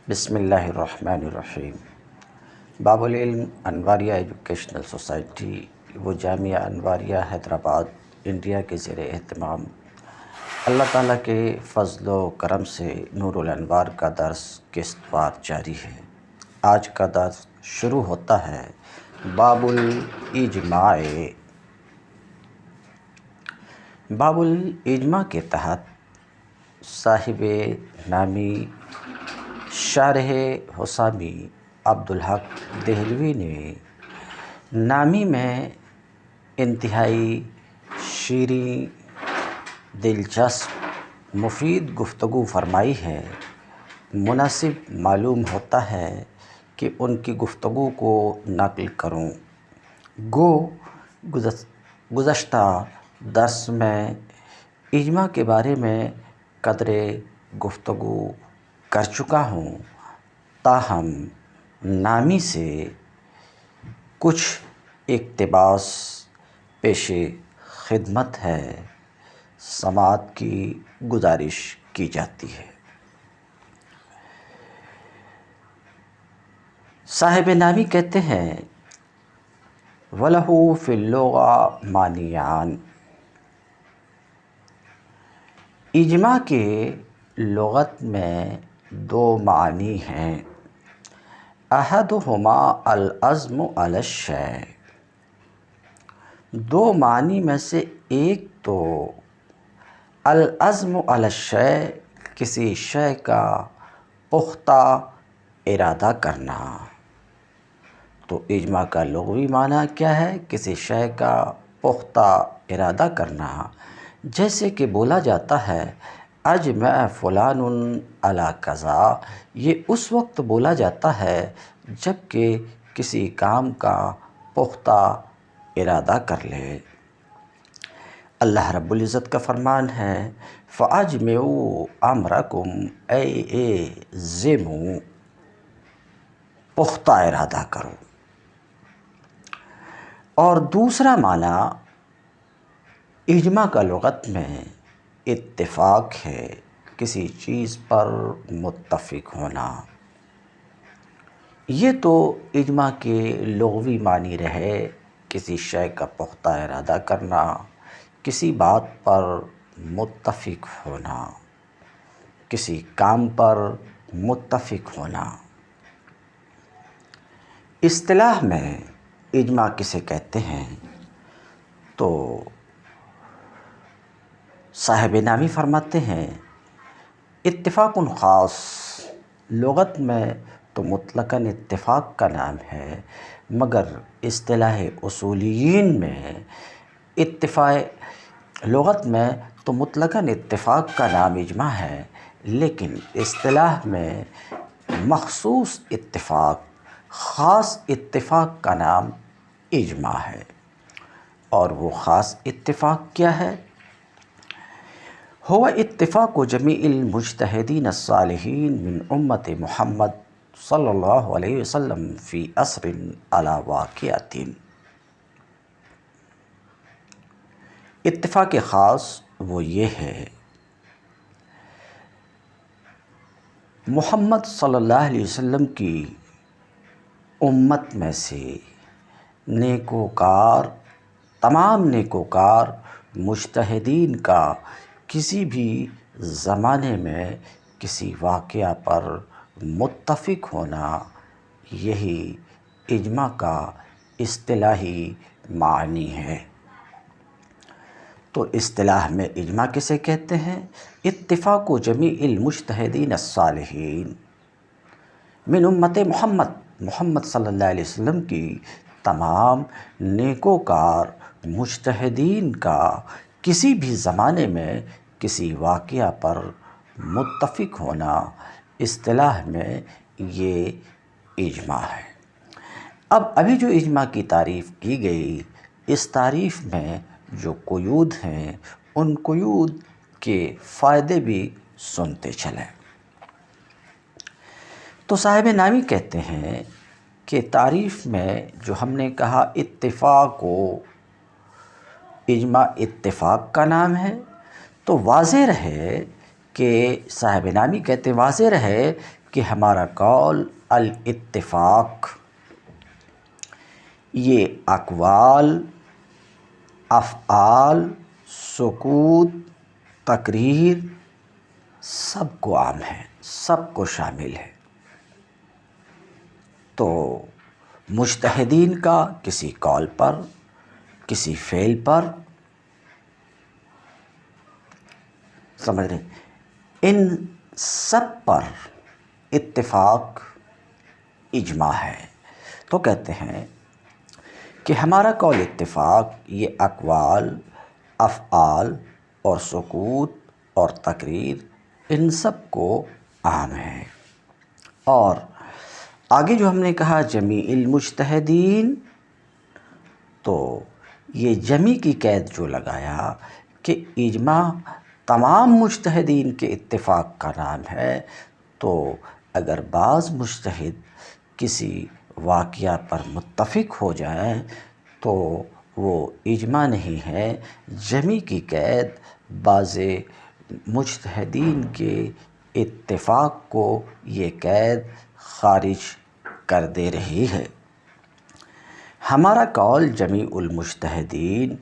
بسم اللہ الرحمن الرحیم۔ باب العلم انواریہ ایجوکیشنل سوسائٹی و جامعہ انواریہ حیدرآباد انڈیا کے زیر اہتمام اللہ تعالیٰ کے فضل و کرم سے نور الانوار کا درس قسط وار جاری ہے۔ آج کا درس شروع ہوتا ہے باب الاجماع۔ باب الاجماع کے تحت صاحب نامی شارح حسامی عبدالحق دہلوی نے نامی میں انتہائی شیریں، دلچسپ، مفید گفتگو فرمائی ہے۔ مناسب معلوم ہوتا ہے کہ ان کی گفتگو کو نقل کروں۔ گو گزشتہ درس میں اجماع کے بارے میں قدرے گفتگو کر چکا ہوں، تاہم نامی سے کچھ اقتباس پیش خدمت ہے، سماعت کی گزارش کی جاتی ہے۔ صاحب نامی کہتے ہیں وَلَهُ فِي اللُّغَةِ مَعْنِیَانِ۔ اجماع کے لغت میں دو معنی ہیں۔ احدہما العزم علی الشیء۔ دو معنی میں سے ایک تو العزم علی الشیء، کسی شے کا پختہ ارادہ کرنا۔ تو اجماع کا لغوی معنی کیا ہے؟ کسی شے کا پختہ ارادہ کرنا۔ جیسے کہ بولا جاتا ہے اجمع فلان علی کذا، یہ اس وقت بولا جاتا ہے جب کہ کسی کام کا پختہ ارادہ کر لے۔ اللہ رب العزت کا فرمان ہے فَأَجْمِعُوا أَمْرَكُمْ، اعزموا، پختہ ارادہ کرو۔ اور دوسرا معنی اجماع کا لغت میں اتفاق ہے، کسی چیز پر متفق ہونا۔ یہ تو اجماع کے لغوی معنی رہے، کسی شے کا پختہ ارادہ کرنا، کسی بات پر متفق ہونا، کسی کام پر متفق ہونا۔ اصطلاح میں اجماع کسے کہتے ہیں تو صاحب نامی فرماتے ہیں اتفاق خاص، لغت میں تو مطلقاً اتفاق کا نام ہے، مگر اصطلاح اصولیین میں لغت میں تو مطلقاً اتفاق کا نام اجماع ہے، لیکن اصطلاح میں مخصوص اتفاق، خاص اتفاق کا نام اجماع ہے۔ اور وہ خاص اتفاق کیا ہے؟ هو اتفاق جمیع المجتہدین الصالحین من امت محمد صلی اللہ علیہ وسلم فی عصر علی واقعۃ۔ اتفاق خاص وہ یہ ہے محمد صلی اللہ علیہ وسلم کی امت میں سے نیکوکار، تمام نیکوکار مجتہدین کا کسی بھی زمانے میں کسی واقعہ پر متفق ہونا، یہی اجماع کا اصطلاحی معنی ہے۔ تو اصطلاح میں اجماع کسے کہتے ہیں؟ اتفاق جمیع المجتہدین الصالحین من امت محمد صلی اللہ علیہ وسلم کی تمام نیکوکار مجتہدین کا کسی بھی زمانے میں کسی واقعہ پر متفق ہونا، اصطلاح میں یہ اجماع ہے۔ ابھی جو اجماع کی تعریف کی گئی، اس تعریف میں جو قیود ہیں، ان قیود کے فائدے بھی سنتے چلیں۔ تو صاحب نامی کہتے ہیں کہ تعریف میں جو ہم نے کہا اتفاق و اجماع اتفاق کا نام ہے، تو واضح رہے کہ صاحب نامی کہتے ہیں واضح رہے کہ ہمارا قول الاتفاق یہ اقوال، افعال، سکوت، تقریر سب کو عام ہے، سب کو شامل ہے۔ تو مجتہدین کا کسی قول پر، کسی فعل پر، سمجھ رہے ہیں، ان سب پر اتفاق اجماع ہے۔ تو کہتے ہیں کہ ہمارا قول اتفاق یہ اقوال، افعال اور سکوت اور تقریر ان سب کو عام ہے۔ اور آگے جو ہم نے کہا جمیع المجتہدین، تو یہ جمیع کی قید جو لگایا کہ اجماع تمام مجتہدین کے اتفاق کا نام ہے، تو اگر بعض مجتہد کسی واقعہ پر متفق ہو جائیں تو وہ اجماع نہیں ہے۔ جمیع کی قید بعض مجتہدین کے اتفاق کو یہ قید خارج کر دے رہی ہے۔ ہمارا قول جمیع المجتہدین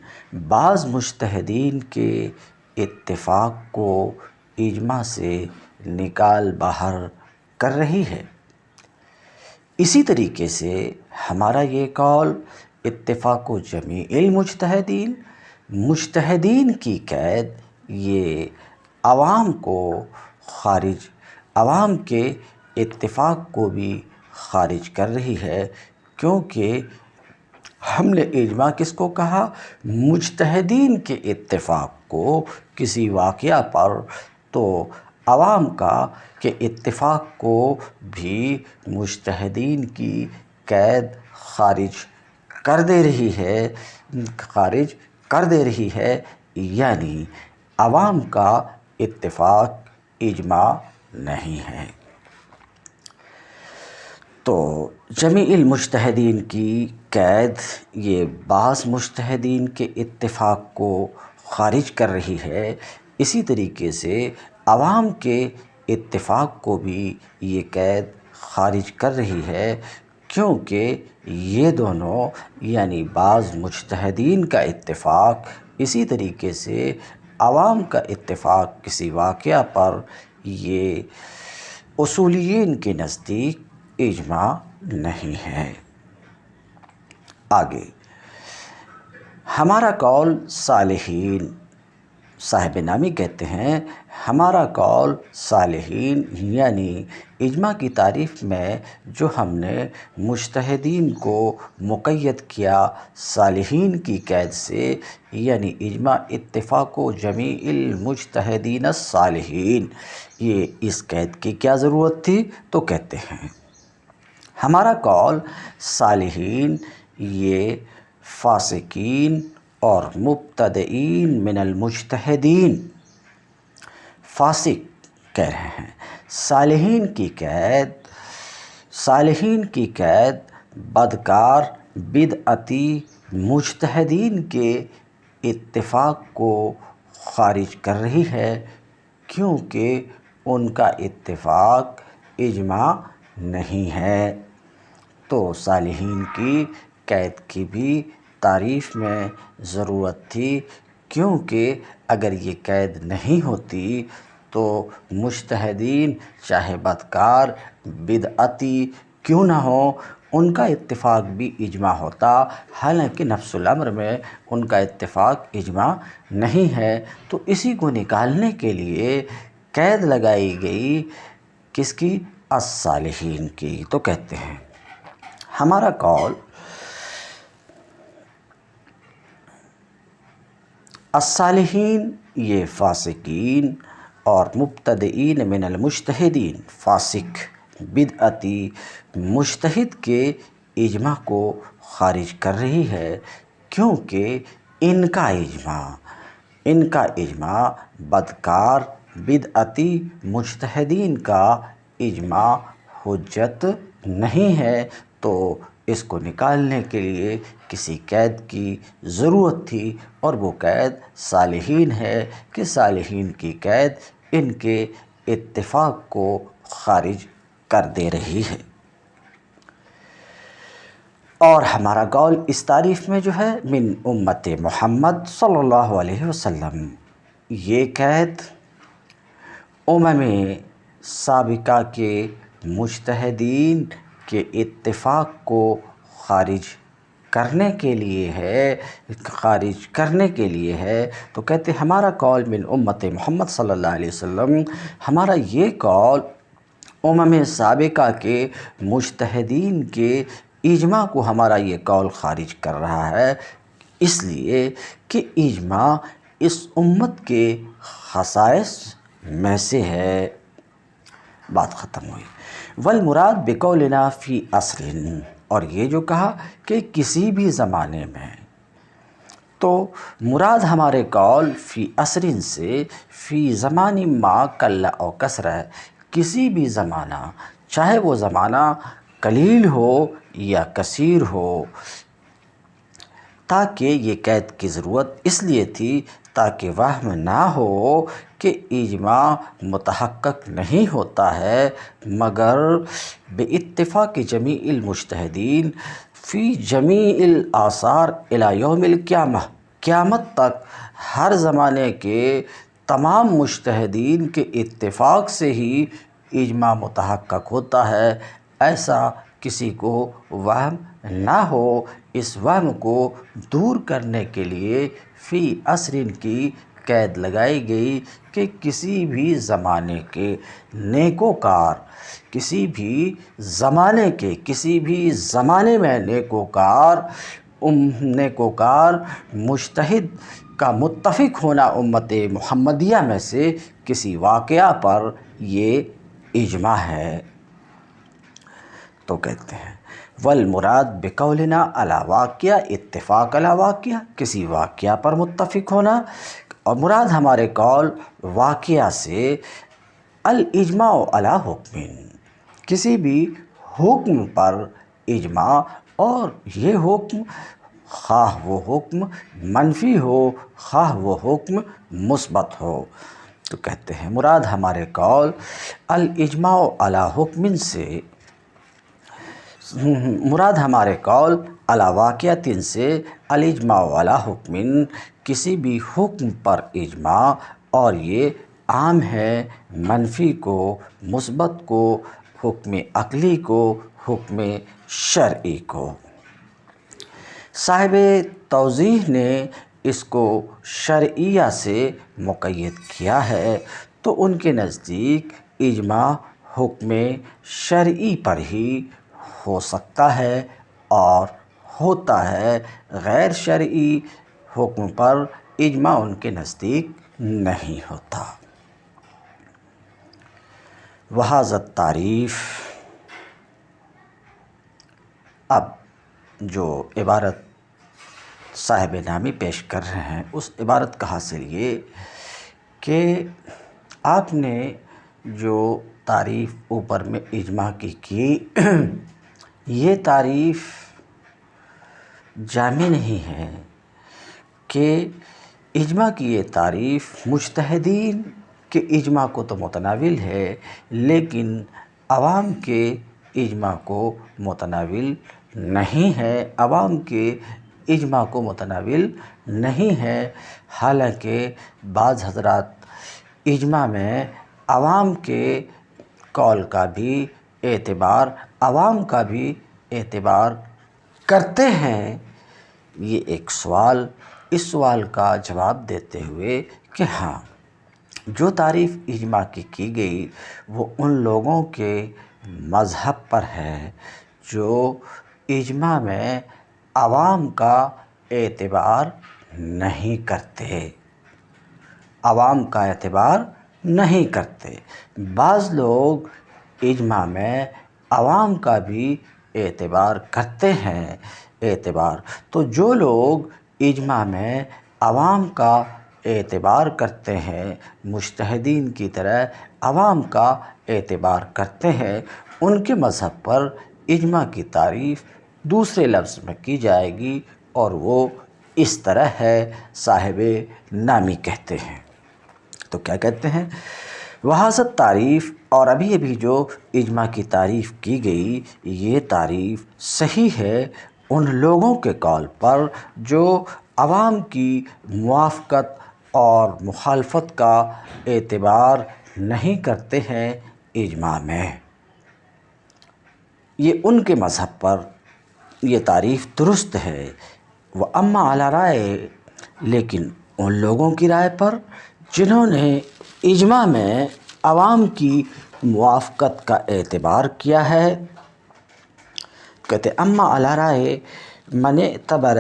بعض مجتہدین کے اتفاق کو اجماع سے نکال باہر کر رہی ہے۔ اسی طریقے سے ہمارا یہ قول اتفاق جمیع المجتہدین، مجتہدین کی قید یہ عوام کو خارج، عوام کے اتفاق کو بھی خارج کر رہی ہے، کیونکہ ہم نے اجماع کس کو کہا؟ مجتہدین کے اتفاق کو کسی واقعہ پر، تو عوام کا کہ اتفاق کو بھی مجتہدین کی قید خارج کر دے رہی ہے، خارج کر دے رہی ہے، یعنی عوام کا اتفاق اجماع نہیں ہے۔ تو جمیع المجتہدین کی قید یہ بعض مجتہدین کے اتفاق کو خارج کر رہی ہے، اسی طریقے سے عوام کے اتفاق کو بھی یہ قید خارج کر رہی ہے، کیونکہ یہ دونوں یعنی بعض مجتہدین کا اتفاق، اسی طریقے سے عوام کا اتفاق کسی واقعہ پر، یہ اصولیین کے نزدیک اجماع نہیں ہے۔ آگے ہمارا قول صالحین، صاحب نامی کہتے ہیں ہمارا قول صالحین یعنی اجماع کی تعریف میں جو ہم نے مجتہدین کو مقید کیا صالحین کی قید سے، یعنی اجماع اتفاق جمیع المجتہدین الصالحین، یہ اس قید کی کیا ضرورت تھی؟ تو کہتے ہیں ہمارا قول صالحین یہ فاسقین اور مبتدئین من المجتہدین، فاسق کہہ رہے ہیں صالحین کی قید بدکار بدعتی مجتہدین کے اتفاق کو خارج کر رہی ہے، کیونکہ ان کا اتفاق اجماع نہیں ہے۔ تو صالحین کی قید کی بھی تعریف میں ضرورت تھی، کیونکہ اگر یہ قید نہیں ہوتی تو مجتہدین چاہے بدکار بدعتی کیوں نہ ہوں، ان کا اتفاق بھی اجماع ہوتا، حالانکہ نفس الامر میں ان کا اتفاق اجماع نہیں ہے۔ تو اسی کو نکالنے کے لیے قید لگائی گئی، کس کی؟ الصالحین کی۔ تو کہتے ہیں ہمارا قول الصالحین یہ فاسقین اور مبتدئین من المجتہدین، فاسق بدعتی مجتہد کے اجماع کو خارج کر رہی ہے، کیونکہ ان کا اجماع بدکار بدعتی مجتہدین کا اجماع حجت نہیں ہے۔ تو اس کو نکالنے کے لیے کسی قید کی ضرورت تھی، اور وہ قید صالحین ہے کہ صالحین کی قید ان کے اتفاق کو خارج کر دے رہی ہے۔ اور ہمارا قول اس تعریف میں جو ہے من امت محمد صلی اللہ علیہ وسلم، یہ قید امم سابقہ کے مجتہدین کے اتفاق کو خارج کرنے کے لیے ہے، تو کہتے ہیں ہمارا قول من امت محمد صلی اللہ علیہ وسلم، ہمارا یہ قول امم سابقہ کے مجتہدین کے اجماع کو ہمارا یہ قول خارج کر رہا ہے، اس لیے کہ اجماع اس امت کے خصائص میں سے ہے۔ بات ختم ہوئی۔ والمراد بقولنا فی عصر، اور یہ جو کہا کہ کسی بھی زمانے میں، تو مراد ہمارے قول فی عصر سے فی زمانی ما قل او کثر ہے، کسی بھی زمانہ، چاہے وہ زمانہ قلیل ہو یا کثیر ہو، تاکہ یہ قید کی ضرورت اس لیے تھی تاکہ وہم نہ ہو کہ اجماع متحقق نہیں ہوتا ہے مگر باتفاق جمیع المجتہدین فی جمیع الاثار الی یوم القیامہ، قیامت تک ہر زمانے کے تمام مجتہدین کے اتفاق سے ہی اجماع متحقق ہوتا ہے، ایسا کسی کو وہم نہ ہو۔ اس وہم کو دور کرنے کے لیے فی عصر کی قید لگائی گئی کہ کسی بھی زمانے کے نیکوکار، کسی بھی زمانے میں نیکوکار مجتہد کا متفق ہونا امت محمدیہ میں سے کسی واقعہ پر یہ اجماع ہے۔ تو کہتے ہیں والمراد بقولنا علی واقعہ، اتفاق علی واقعہ، کسی واقعہ پر متفق ہونا، اور مراد ہمارے قول واقعہ سے الاجماع علی حکم، کسی بھی حکم پر اجماع، اور یہ حکم خواہ وہ حکم منفی ہو خواہ وہ حکم مثبت ہو۔ تو کہتے ہیں مراد ہمارے قول الاجماع علی حکم سے، مراد ہمارے قول علی واقعۃ سے الاجماع علی حکم، کسی بھی حکم پر اجماع، اور یہ عام ہے منفی کو، مثبت کو، حکم عقلی کو، حکم شرعی کو۔ صاحب توضیح نے اس کو شرعیہ سے مقید کیا ہے، تو ان کے نزدیک اجماع حکم شرعی پر ہی ہو سکتا ہے اور ہوتا ہے، غیر شرعی حکم پر اجماع ان کے نزدیک نہیں ہوتا۔ وہذا التعریف، اب جو عبارت صاحب نامی پیش کر رہے ہیں اس عبارت کا حاصل یہ کہ آپ نے جو تعریف اوپر میں اجماع کی یہ تعریف جامع نہیں ہے، کہ اجماع کی یہ تعریف مجتہدین کے اجماع کو تو متناول ہے لیکن عوام کے اجماع کو متناول نہیں ہے، عوام کے اجماع کو متناول نہیں ہے، حالانکہ بعض حضرات اجماع میں عوام کے قول کا بھی اعتبار، عوام کا بھی اعتبار کرتے ہیں۔ یہ ایک سوال، اس سوال کا جواب دیتے ہوئے کہ ہاں، جو تعریف اجماع کی گئی وہ ان لوگوں کے مذہب پر ہے جو اجماع میں عوام کا اعتبار نہیں کرتے، عوام کا اعتبار نہیں کرتے۔ بعض لوگ اجماع میں عوام کا بھی اعتبار کرتے ہیں، تو جو لوگ اجماع میں عوام کا اعتبار کرتے ہیں، مجتہدین کی طرح عوام کا اعتبار کرتے ہیں، ان کے مذہب پر اجماع کی تعریف دوسرے لفظ میں کی جائے گی، اور وہ اس طرح ہے۔ صاحب نامی کہتے ہیں، تو کیا کہتے ہیں؟ وہذا التعریف، اور ابھی ابھی جو اجماع کی تعریف کی گئی یہ تعریف صحیح ہے ان لوگوں کے قول پر جو عوام کی موافقت اور مخالفت کا اعتبار نہیں کرتے ہیں اجماع میں۔ یہ ان کے مذہب پر یہ تعریف درست ہے۔ وَأَمَّا عَلَىٰ رائے، لیکن ان لوگوں کی رائے پر جنہوں نے اجماع میں عوام کی موافقت کا اعتبار کیا ہے، کہتے اما علی رائے من اعتبر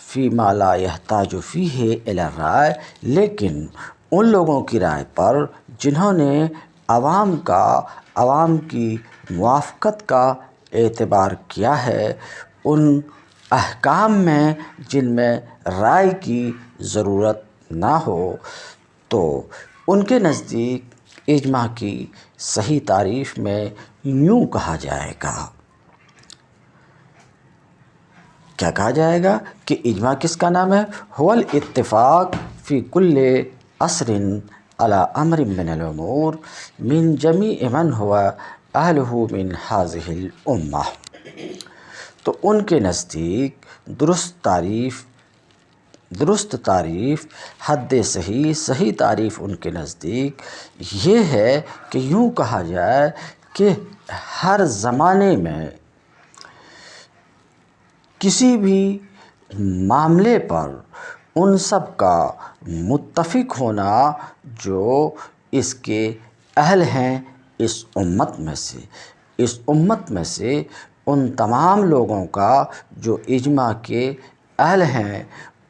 فی ما لا یحتاج فیہ الی الرائے، لیکن ان لوگوں کی رائے پر جنہوں نے عوام کی موافقت کا اعتبار کیا ہے ان احکام میں جن میں رائے کی ضرورت نہ ہو، تو ان کے نزدیک اجماع کی صحیح تعریف میں یوں کہا جائے گا۔ کیا کہا جائے گا کہ اجماع کس کا نام ہے؟ هو الاتفاق فی کل عصر علی امر من الامور من جمیع من هو اہلہ من هذه الامہ۔ تو ان کے نزدیک درست تعریف حد صحیح تعریف ان کے نزدیک یہ ہے کہ یوں کہا جائے کہ ہر زمانے میں کسی بھی معاملے پر ان سب کا متفق ہونا جو اس کے اہل ہیں اس امت میں سے ان تمام لوگوں کا جو اجماع کے اہل ہیں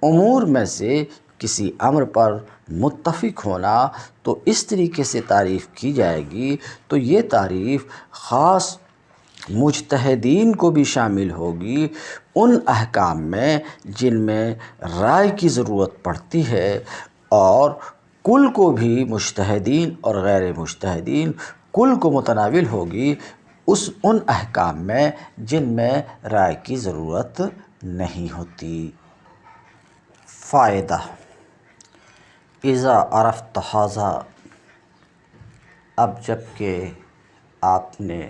امور میں سے کسی امر پر متفق ہونا، تو اس طریقے سے تعریف کی جائے گی تو یہ تعریف خاص مجتہدین کو بھی شامل ہوگی ان احکام میں جن میں رائے کی ضرورت پڑتی ہے، اور کل کو بھی مجتہدین اور غیر مجتہدین کل کو متناول ہوگی ان احکام میں جن میں رائے کی ضرورت نہیں ہوتی۔ فائدہ: اذا عرفت ھذا، اب جب کہ آپ نے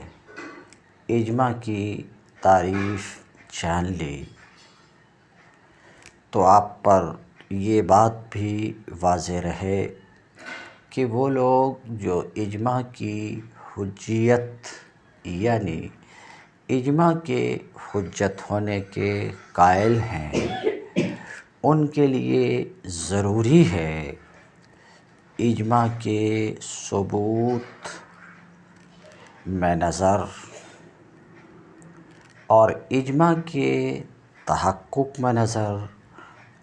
اجماع کی تعریف جان لی تو آپ پر یہ بات بھی واضح رہے کہ وہ لوگ جو اجماع کی حجیت یعنی اجماع کے حجت ہونے کے قائل ہیں ان کے لیے ضروری ہے اجماع کے ثبوت میں نظر اور اجماع کے تحقق میں نظر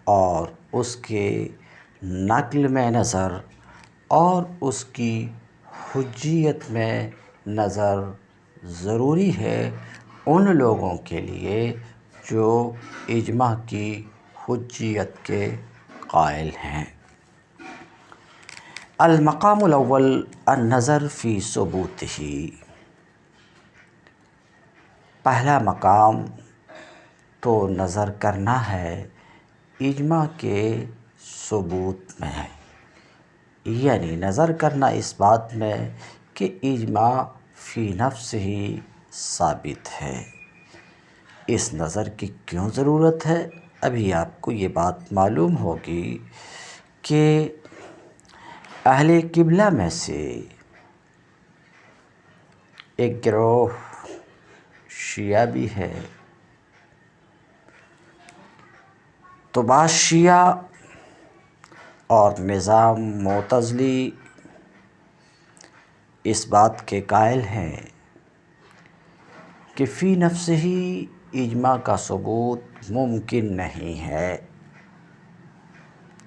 اور اس کے نقل میں نظر اور اس کی حجیت میں نظر ضروری ہے ان لوگوں کے لیے جو اجماع کی حجیت کے قائل ہیں۔ المقام الاول النظر فی ثبوتہ، پہلا مقام تو نظر کرنا ہے اجماع کے ثبوت میں، یعنی نظر کرنا اس بات میں کہ اجماع فی نفس ہی ثابت ہے۔ اس نظر کی کیوں ضرورت ہے؟ ابھی آپ کو یہ بات معلوم ہوگی کہ اہل قبلہ میں سے ایک گروہ شیعہ بھی ہے، تو بعض شیعہ اور نظام معتزلی اس بات کے قائل ہیں کہ فی نفس ہی اجماع کا ثبوت ممکن نہیں ہے۔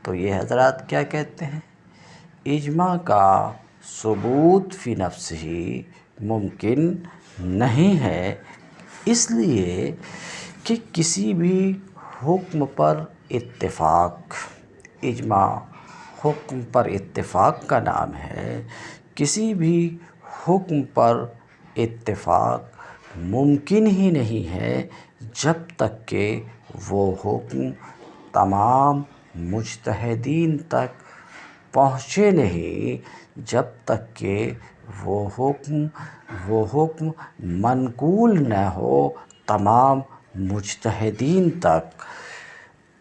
تو یہ حضرات کیا کہتے ہیں؟ اجماع کا ثبوت فی نفس ہی ممکن نہیں ہے، اس لیے کہ کسی بھی حکم پر اتفاق، اجماع حکم پر اتفاق کا نام ہے، کسی بھی حکم پر اتفاق ممکن ہی نہیں ہے جب تک کہ وہ حکم تمام مجتہدین تک پہنچے نہیں، جب تک کہ وہ حکم منقول نہ ہو تمام مجتہدین تک،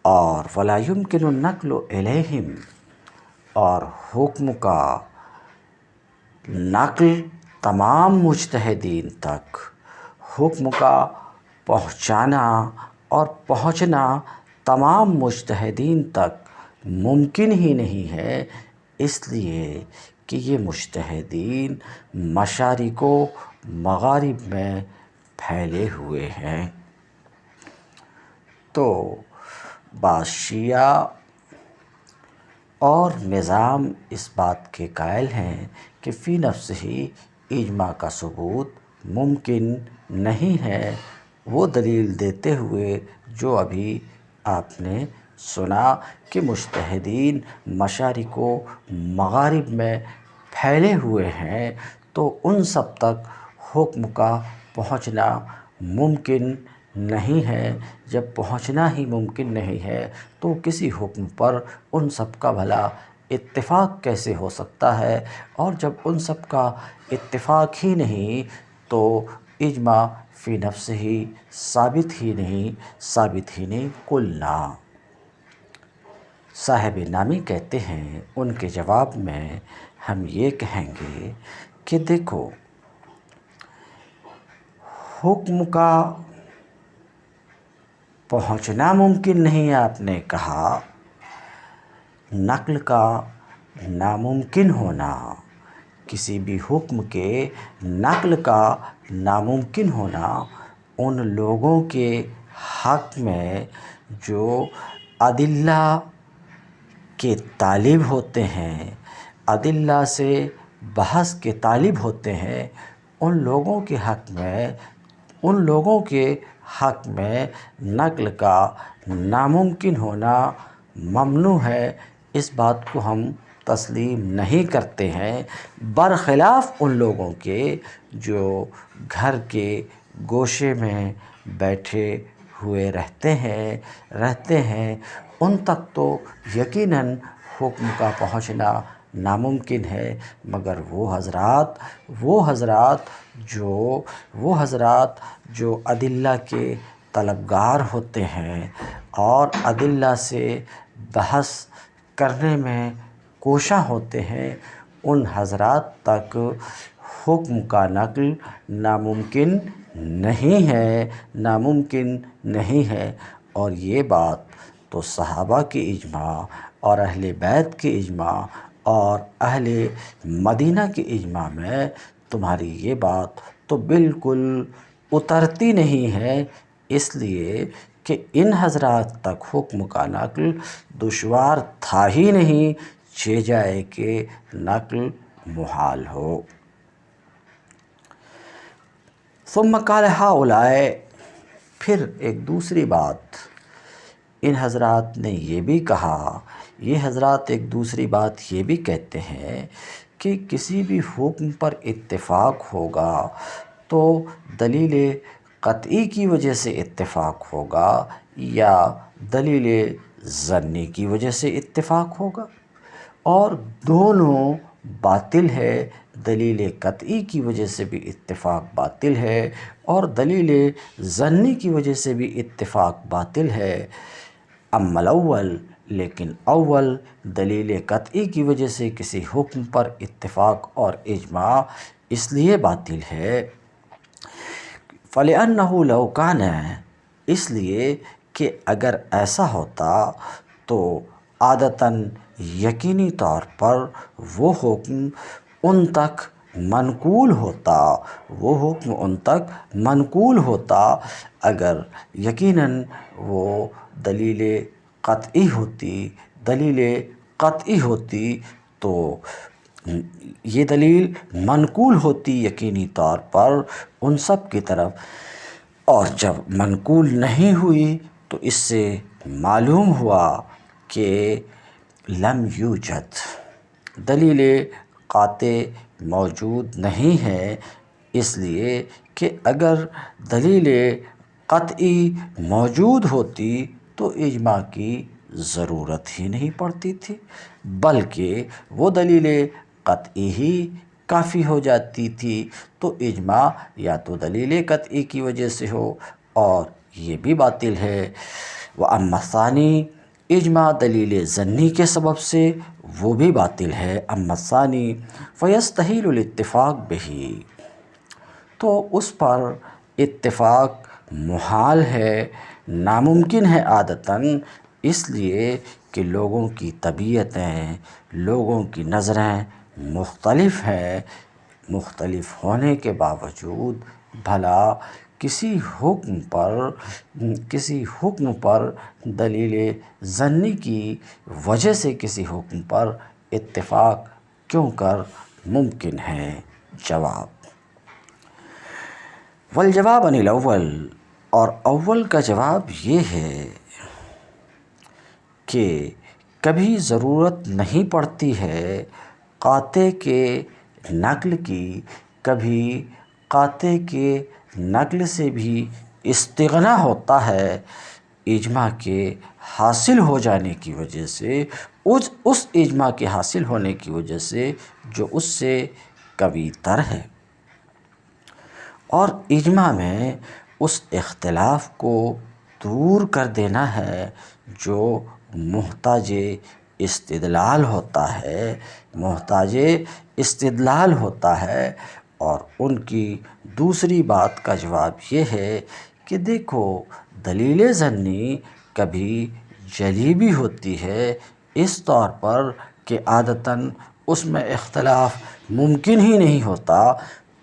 اور ولا يمكن النقل الیہم، اور حکم کا نقل تمام مجتہدین تک، حکم کا پہنچانا اور پہنچنا تمام مجتہدین تک ممکن ہی نہیں ہے، اس لیے کہ یہ مجتہدین مشارق و مغارب میں پھیلے ہوئے ہیں۔ تو بعض شیعہ اور نظام اس بات کے قائل ہیں کہ فی نفس ہی اجماع کا ثبوت ممکن نہیں ہے، وہ دلیل دیتے ہوئے جو ابھی آپ نے سنا کہ مجتہدین مشارق و مغارب میں پھیلے ہوئے ہیں، تو ان سب تک حکم کا پہنچنا ممکن نہیں ہے۔ جب پہنچنا ہی ممکن نہیں ہے تو کسی حکم پر ان سب کا بھلا اتفاق کیسے ہو سکتا ہے؟ اور جب ان سب کا اتفاق ہی نہیں تو اجماع فی نفس ہی ثابت ہی نہیں قلنا۔ صاحب نامی کہتے ہیں ان کے جواب میں ہم یہ کہیں گے کہ دیکھو، حکم کا پہنچنا ممکن نہیں آپ نے کہا، نقل کا ناممکن ہونا، کسی بھی حکم کے نقل کا ناممکن ہونا ان لوگوں کے حق میں جو ادلہ کے طالب ہوتے ہیں، ادلہ سے بحث کے طالب ہوتے ہیں، ان لوگوں کے حق میں نقل کا ناممکن ہونا ممنوع ہے، اس بات کو ہم تسلیم نہیں کرتے ہیں، برخلاف ان لوگوں کے جو گھر کے گوشے میں بیٹھے ہوئے رہتے ہیں ان تک تو یقیناً حکم کا پہنچنا ناممکن ہے، مگر وہ حضرات جو ادلہ کے طلبگار ہوتے ہیں اور ادلہ سے بحث کرنے میں کوشاں ہوتے ہیں، ان حضرات تک حکم کا نقل ناممکن نہیں ہے، اور یہ بات تو صحابہ کی اجماع اور اہل بیت کی اجماع اور اہل مدینہ کی اجماع میں تمہاری یہ بات تو بالکل اترتی نہیں ہے، اس لیے کہ ان حضرات تک حکم کا نقل دشوار تھا ہی نہیں، چہ جائے کہ نقل محال ہو۔ ثم قال ہؤلاء، پھر ایک دوسری بات ان حضرات نے یہ بھی کہا، یہ حضرات ایک دوسری بات یہ بھی کہتے ہیں کہ کسی بھی حکم پر اتفاق ہوگا تو دلیل قطعی کی وجہ سے اتفاق ہوگا یا دلیل ظنی کی وجہ سے اتفاق ہوگا، اور دونوں باطل ہے، دلیل قطعی کی وجہ سے بھی اتفاق باطل ہے اور دلیل ظنی کی وجہ سے بھی اتفاق باطل ہے۔ اما الاول، لیکن اول دلیل قطعی کی وجہ سے کسی حکم پر اتفاق اور اجماع اس لیے باطل ہے، فَلِأَنَّهُ لَوْ كَانَ، اس لیے کہ اگر ایسا ہوتا تو عادتاً یقینی طور پر وہ حکم ان تک منقول ہوتا، اگر یقیناً وہ دلیل قطعی ہوتی تو یہ دلیل منقول ہوتی یقینی طور پر ان سب کی طرف، اور جب منقول نہیں ہوئی تو اس سے معلوم ہوا کہ لم یوجد، دلیل قاطع موجود نہیں ہے، اس لیے کہ اگر دلیل قطعی موجود ہوتی تو اجماع کی ضرورت ہی نہیں پڑتی تھی، بلکہ وہ دلیل قطعی ہی کافی ہو جاتی تھی، تو اجماع یا تو دلیل قطعی کی وجہ سے ہو اور یہ بھی باطل ہے۔ وَأَمَّا الثَّانِي، اجماع دلیل ظنی کے سبب سے وہ بھی باطل ہے۔ اما الثانی فیستحیل الاتفاق بہ، تو اس پر اتفاق محال ہے، ناممکن ہے عادتاً، اس لیے کہ لوگوں کی طبیعتیں، لوگوں کی نظریں مختلف ہیں۔ مختلف ہونے کے باوجود بھلا کسی حکم پر دلیل ظنی کی وجہ سے کسی حکم پر اتفاق کیوں کر ممکن ہے؟ جواب: والجواب عن الاول، اور اول کا جواب یہ ہے کہ کبھی ضرورت نہیں پڑتی ہے قاطع کے نقل کی، کبھی قاطع کے نقل سے بھی استغنا ہوتا ہے اجماع کے حاصل ہو جانے کی وجہ سے، اس اجماع کے حاصل ہونے کی وجہ سے جو اس سے قوی تر ہے، اور اجماع میں اس اختلاف کو دور کر دینا ہے جو محتاج استدلال ہوتا ہے۔ اور ان کی دوسری بات کا جواب یہ ہے کہ دیکھو، دلیل ظنی کبھی جلی بھی ہوتی ہے، اس طور پر کہ عادتاً اس میں اختلاف ممکن ہی نہیں ہوتا،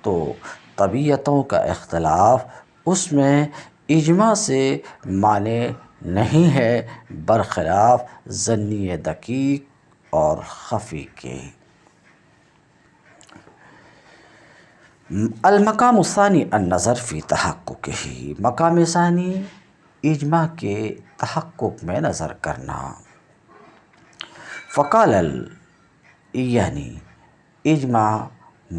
تو طبیعتوں کا اختلاف اس میں اجماع سے مانع نہیں ہے، برخلاف ظنی دقیق اور خفی کے۔ المقام الثانی النظر فی تحققہ، مقام ثانی اجماع کے تحقق میں نظر کرنا۔ فقال یعنی اجماع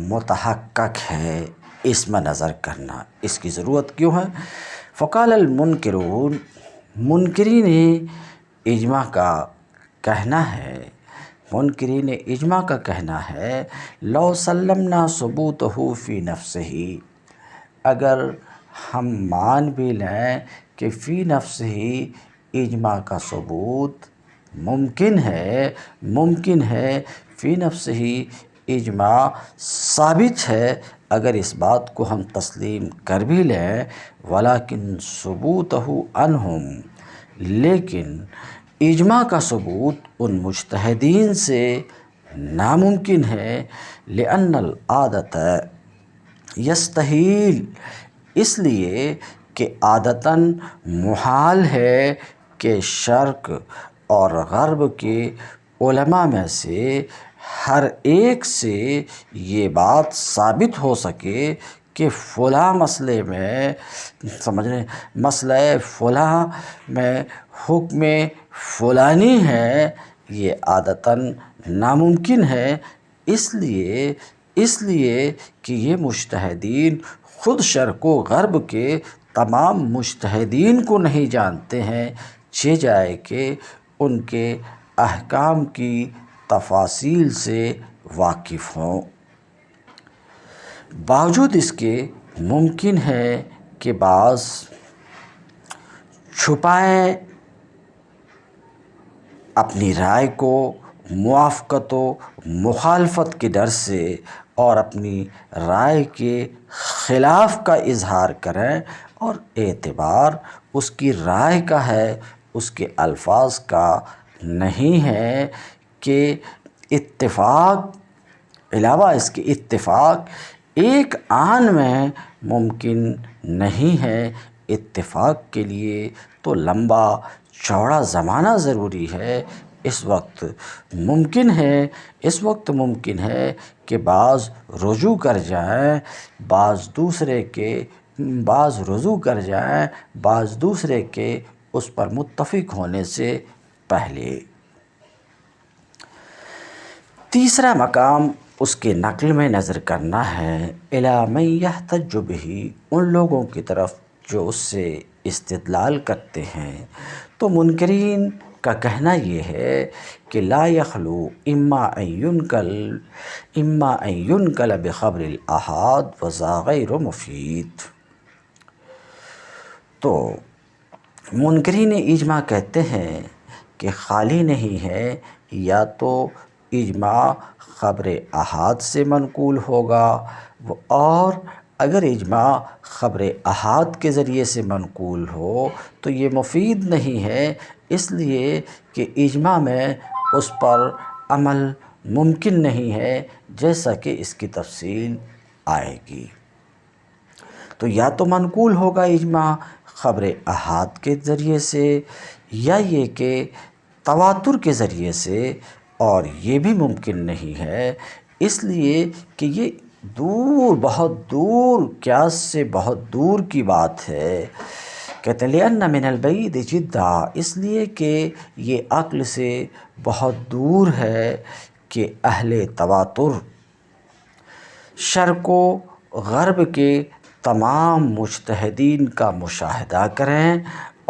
متحقق ہے، اس میں نظر کرنا، اس کی ضرورت کیوں ہے؟ فقال المنکرون، منکرین اجماع کا کہنا ہے، منکرین اجماع کا کہنا ہے، لو سلمنا ثبوتہ فی نفسہ، اگر ہم مان بھی لیں کہ فی نفسہ اجماع کا ثبوت ممکن ہے، فی نفسہ اجماع ثابت ہے، اگر اس بات کو ہم تسلیم کر بھی لیں، ولیکن ثبوتہ عنہم، لیکن اجماع کا ثبوت ان مجتہدین سے ناممکن ہے، لأن العادۃ یستحیل، اس لیے کہ عادتاً محال ہے کہ شرق اور غرب کے علماء میں سے ہر ایک سے یہ بات ثابت ہو سکے کہ فلاں مسئلے میں مسئلہ فلاں میں حکم فلانی ہے، یہ عادتاً ناممکن ہے، اس لیے کہ یہ مجتہدین خود شرق و غرب کے تمام مجتہدین کو نہیں جانتے ہیں، چہ جائے کہ ان کے احکام کی تفاصیل سے واقف ہوں۔ باوجود اس کے ممکن ہے کہ بعض چھپائیں اپنی رائے کو موافقت و مخالفت کے ڈر سے، اور اپنی رائے کے خلاف کا اظہار کریں، اور اعتبار اس کی رائے کا ہے، اس کے الفاظ کا نہیں ہے، کہ علاوہ اس کے اتفاق ایک آن میں ممکن نہیں ہے۔ اتفاق کے لیے تو لمبا چوڑا زمانہ ضروری ہے۔ اس وقت ممکن ہے کہ بعض رجوع کر جائیں، بعض دوسرے کے اس پر متفق ہونے سے پہلے۔ تیسرا مقام اس کے نقل میں نظر کرنا ہے، الی من یحتج بہ، ان لوگوں کی طرف جو اس سے استدلال کرتے ہیں۔ تو منکرین کا کہنا یہ ہے کہ لا یخلو اما ان ینقل بخبر الاحاد وذا غیر مفید۔ تو منکرین اجماع کہتے ہیں کہ خالی نہیں ہے، یا تو اجماع خبر احاد سے منقول ہوگا، اور اگر اجماع خبر احاد کے ذریعے سے منقول ہو تو یہ مفید نہیں ہے، اس لیے کہ اجماع میں اس پر عمل ممکن نہیں ہے، جیسا کہ اس کی تفصیل آئے گی۔ تو یا تو منقول ہوگا اجماع خبر احاد کے ذریعے سے، یا یہ کہ تواتر کے ذریعے سے، اور یہ بھی ممکن نہیں ہے، اس لیے کہ یہ بہت دور، قیاس سے بہت دور کی بات ہے۔ کہتے ہیں لِأَنَّ مِنَ الْبَعِيدِ جِدًّا، اس لیے کہ یہ عقل سے بہت دور ہے کہ اہل تواتر شرق و غرب کے تمام مجتہدین کا مشاہدہ کریں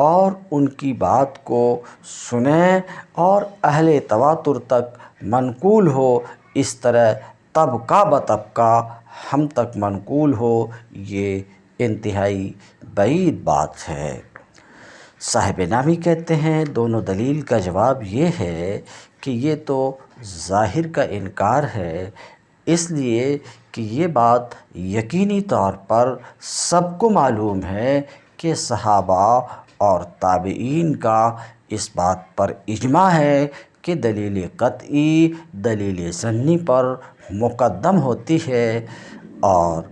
اور ان کی بات کو سنیں اور اہل تواتر تک منقول ہو، اس طرح طبقہ بطبقہ ہم تک منقول ہو، یہ انتہائی بعید بات ہے۔ صاحب نامی کہتے ہیں دونوں دلیل کا جواب یہ ہے کہ یہ تو ظاہر کا انکار ہے، اس لیے کہ یہ بات یقینی طور پر سب کو معلوم ہے کہ صحابہ اور تابعین کا اس بات پر اجماع ہے کہ دلیل قطعی دلیل ظنی پر مقدم ہوتی ہے، اور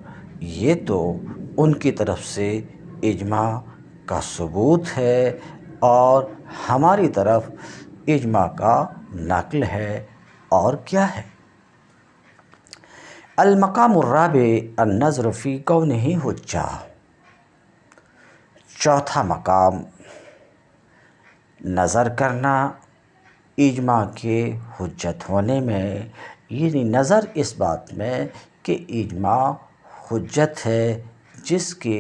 یہ تو ان کی طرف سے اجماع کا ثبوت ہے اور ہماری طرف اجماع کا نقل ہے، اور کیا ہے۔ المقام الرابع النظر فی کونہ حجہ، چوتھا مقام نظر کرنا اجماع کے حجت ہونے میں، یعنی نظر اس بات میں کہ اجماع حجت ہے جس کے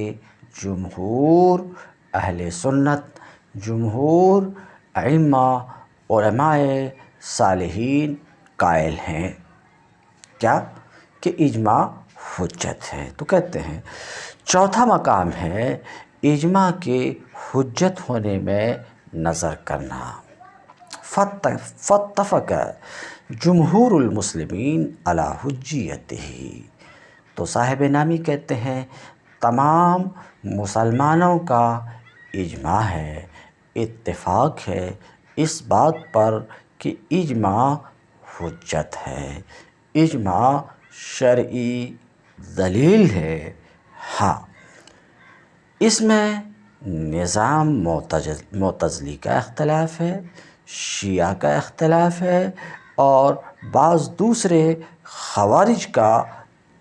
جمہور اہل سنت، جمہور ائمہ علماء صالحین قائل ہیں کیا کہ اجماع حجت ہے۔ تو کہتے ہیں چوتھا مقام ہے اجماع کے حجت ہونے میں نظر کرنا۔ فاتفق جمہور المسلمین علی حجیتہ، تو صاحب نامی کہتے ہیں تمام مسلمانوں کا اجماع ہے، اتفاق ہے اس بات پر کہ اجماع حجت ہے، اجماع شرعی دلیل ہے۔ ہاں، اس میں نظام معتزلی کا اختلاف ہے، شیعہ کا اختلاف ہے، اور بعض دوسرے خوارج کا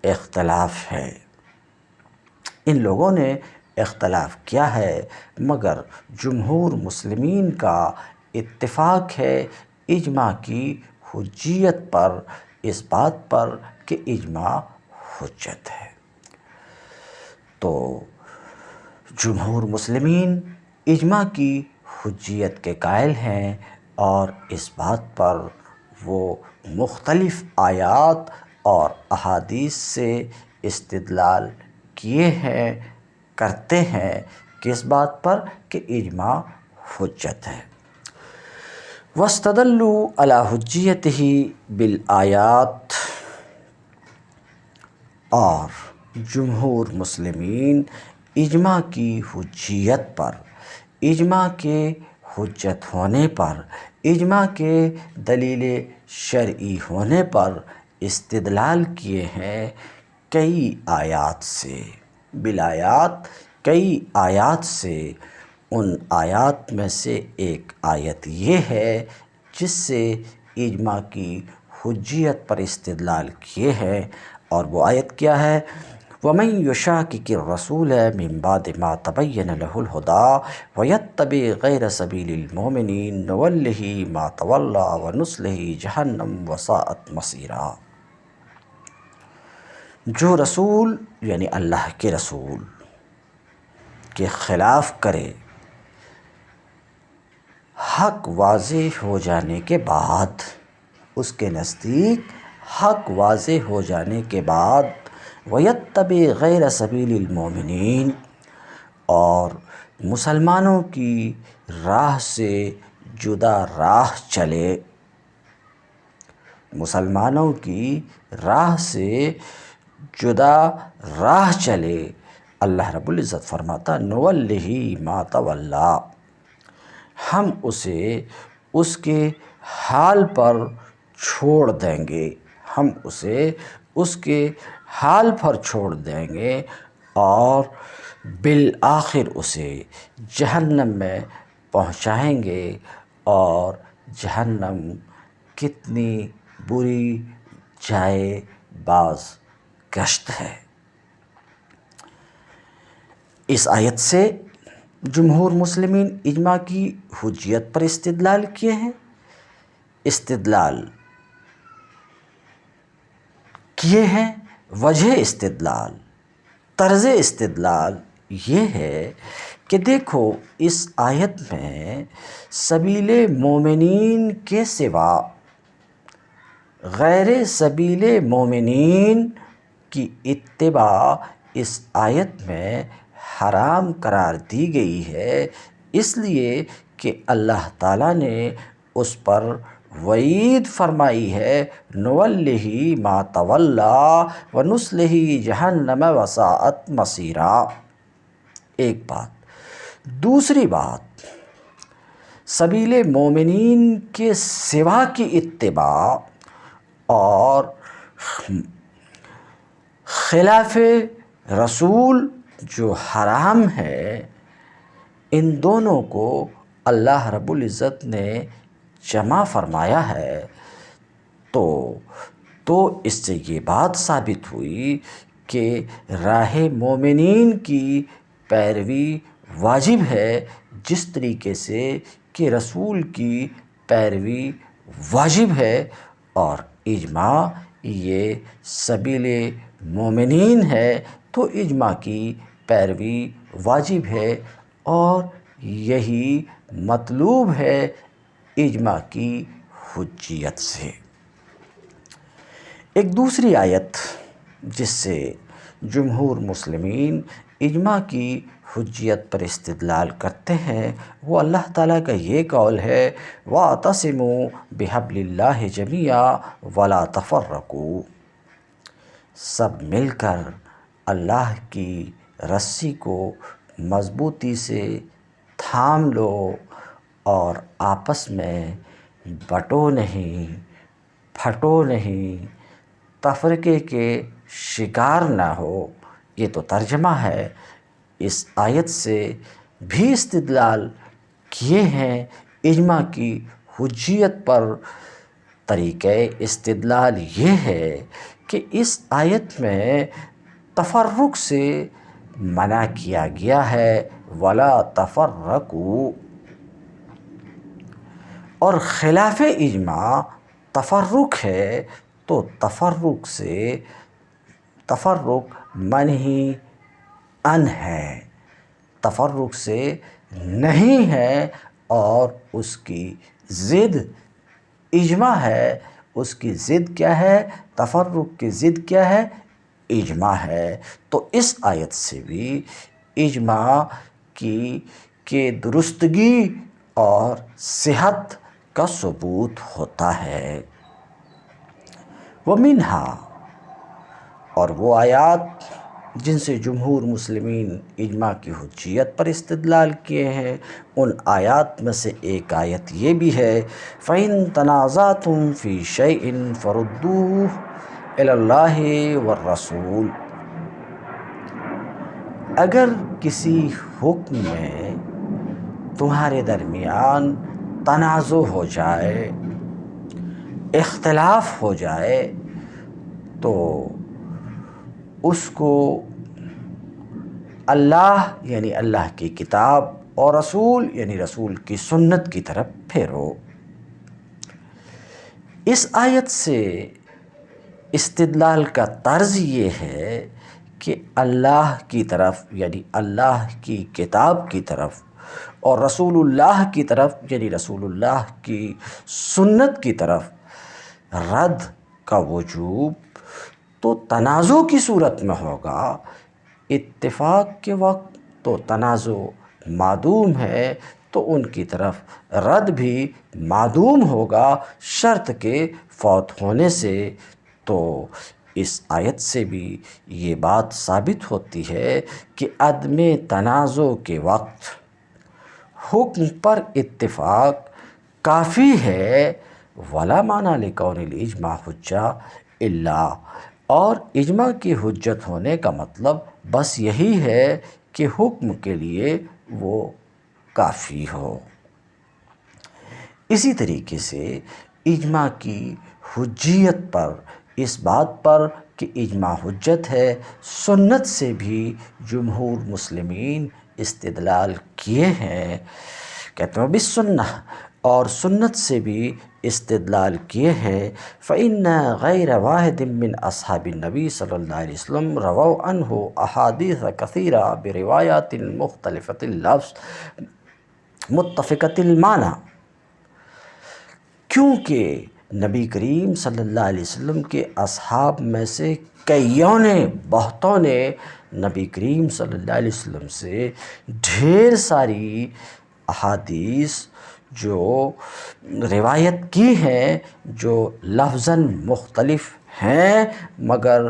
اختلاف ہے۔ ان لوگوں نے اختلاف کیا ہے، مگر جمہور مسلمین کا اتفاق ہے اجماع کی حجیت پر، اس بات پر کہ اجماع حجت ہے۔ تو جمہور مسلمین اجماع کی حجیت کے قائل ہیں، اور اس بات پر وہ مختلف آیات اور احادیث سے استدلال کرتے ہیں کس بات پر کہ اجماع حجت ہے۔ واستدلوا علی حجیتہ بالآیات، اور جمہور مسلمین اجماع کی حجیت پر، اجماع کے حجت ہونے پر، اجماع کے دلیل شرعی ہونے پر استدلال کیے ہیں کئی آیات سے، بالآیات کئی آیات سے۔ ان آیات میں سے ایک آیت یہ ہے جس سے اجماع کی حجیت پر استدلال کیے ہیں، اور وہ آیت کیا ہے؟ وَمَن يُشَاقِقِ الرَّسُولَ مِن بَعْدِ مَا تَبَيَّنَ لَهُ الْهُدَىٰ وَيَتَّبِعْ غَيْرَ سَبِيلِ الْمُؤْمِنِينَ نُوَلِّهِ مَا تَوَلَّىٰ وَنُصْلِهِ جَهَنَّمَ وَسَاءَتْ مَصِيرًا۔ جو رسول یعنی اللہ کے رسول کے خلاف کرے، حق واضح ہو جانے کے بعد، اس کے نزدیک حق واضح ہو جانے کے بعد وَيَتَّبِعْ غَيْرَ سَبِيلِ الْمُؤْمِنِينَ، اور مسلمانوں کی راہ سے جدا راہ چلے، مسلمانوں کی راہ سے جدا راہ چلے، اللہ رب العزت فرماتا نُوَلِّهِ مَا تَوَلَّىٰ، ہم اسے اس کے حال پر چھوڑ دیں گے، ہم اسے اس کے حال پر چھوڑ دیں گے اور بالآخر اسے جہنم میں پہنچائیں گے، اور جہنم کتنی بری جائے باز گشت ہے۔ اس آیت سے جمہور مسلمین اجماع کی حجیت پر استدلال کیے ہیں، استدلال کیے ہیں۔ وجہ استدلال، طرز استدلال یہ ہے کہ دیکھو اس آیت میں سبیل مومنین کے سوا غیر سبیل مومنین کی اتباع اس آیت میں حرام قرار دی گئی ہے، اس لیے کہ اللہ تعالیٰ نے اس پر وعید فرمائی ہے نُوَلِّهِ مَا تَوَلَّىٰ وَنُصْلِهِ جَهَنَّمَ وَسَاءَتْ مَصِيرًا۔ ایک بات۔ دوسری بات، سبیل مومنین کے سوا کی اتباع اور خلاف رسول جو حرام ہے، ان دونوں کو اللہ رب العزت نے جمع فرمایا ہے، تو اس سے یہ بات ثابت ہوئی کہ راہ مومنین کی پیروی واجب ہے، جس طریقے سے کہ رسول کی پیروی واجب ہے، اور اجماع یہ سبیل مومنین ہے تو اجماع کی پیروی واجب ہے، اور یہی مطلوب ہے اجماع کی حجیت سے۔ ایک دوسری آیت جس سے جمہور مسلمین اجماع کی حجیت پر استدلال کرتے ہیں، وہ اللہ تعالیٰ کا یہ قول ہے وَاعْتَصِمُوا بِحَبْلِ اللَّهِ جَمِيعًا وَلَا تَفَرَّقُوا، سب مل کر اللہ کی رسی کو مضبوطی سے تھام لو اور آپس میں بٹو نہیں، پھٹو نہیں، تفرقے کے شکار نہ ہو۔ یہ تو ترجمہ ہے۔ اس آیت سے بھی استدلال کیے ہیں اجماع کی حجیت پر۔ طریقہ استدلال یہ ہے کہ اس آیت میں تفرق سے منع کیا گیا ہے وَلَا تَفَرَّقُوا، اور خلاف اجماع تفرق ہے، تو تفرق منہی ان ہے، تفرق سے نہیں ہے، اور اس کی ضد اجماع ہے۔ اس کی ضد کیا ہے؟ تفرق کی ضد کیا ہے؟ اجماع ہے۔ تو اس آیت سے بھی اجماع کی درستگی اور صحت کا ثبوت ہوتا ہے۔ وَمِنْهَا، اور وہ آیات جن سے جمہور مسلمین اجماع کی حجیت پر استدلال کیے ہیں، ان آیات میں سے ایک آیت یہ بھی ہے فَإِن تَنَازَعْتُمْ فِي شَيْءٍ فَرُدُّوهُ إِلَى اللَّهِ وَالرَّسُولِ، اگر کسی حکم میں تمہارے درمیان تنازع ہو جائے، اختلاف ہو جائے، تو اس کو اللہ یعنی اللہ کی کتاب اور رسول یعنی رسول کی سنت کی طرف پھیرو۔ اس آیت سے استدلال کا طرز یہ ہے کہ اللہ کی طرف یعنی اللہ کی کتاب کی طرف اور رسول اللہ کی طرف یعنی رسول اللہ کی سنت کی طرف رد کا وجوب تو تنازع کی صورت میں ہوگا، اتفاق کے وقت تو تنازع معدوم ہے تو ان کی طرف رد بھی معدوم ہوگا شرط کے فوت ہونے سے۔ تو اس آیت سے بھی یہ بات ثابت ہوتی ہے کہ عدم تنازع کے وقت حکم پر اتفاق کافی ہے، ولا معنی لکون الاجماع حجہ الا، اور اجماع کی حجت ہونے کا مطلب بس یہی ہے کہ حکم کے لیے وہ کافی ہو۔ اسی طریقے سے اجماع کی حجیت پر، اس بات پر کہ اجماع حجت ہے، سنت سے بھی جمہور مسلمین استدلال کیے ہیں، کہتے ہیں بالسنہ، اور سنت سے بھی استدلال کیے ہیں۔ فَإِنَّ غَيْرَ وَاحِدٍ مِّنْ أَصْحَابِ النَّبِي صلی اللہ علیہ وسلم رووا عنہ احادیث کثیرہ بروایات مختلفۃ اللفظ متفقۃ المعنی، کیونکہ نبی کریم صلی اللہ علیہ وسلم کے اصحاب میں سے کئیوں نے، بہتوں نے نبی کریم صلی اللہ علیہ وسلم سے ڈھیر ساری احادیث جو روایت کی ہیں، جو لفظاً مختلف ہیں مگر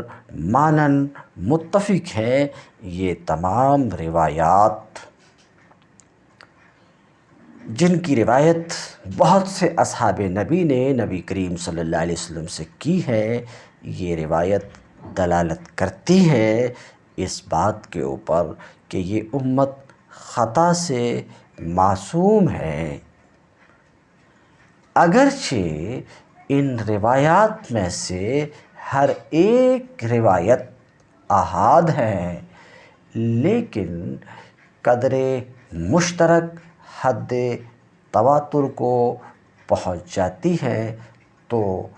معناً متفق ہیں، یہ تمام روایات جن کی روایت بہت سے اصحاب نبی نے نبی کریم صلی اللہ علیہ وسلم سے کی ہے، یہ روایت دلالت کرتی ہے اس بات کے اوپر کہ یہ امت خطا سے معصوم ہے، اگرچہ ان روایات میں سے ہر ایک روایت احاد ہے، لیکن قدر مشترک حد تواتر کو پہنچ جاتی ہے، تو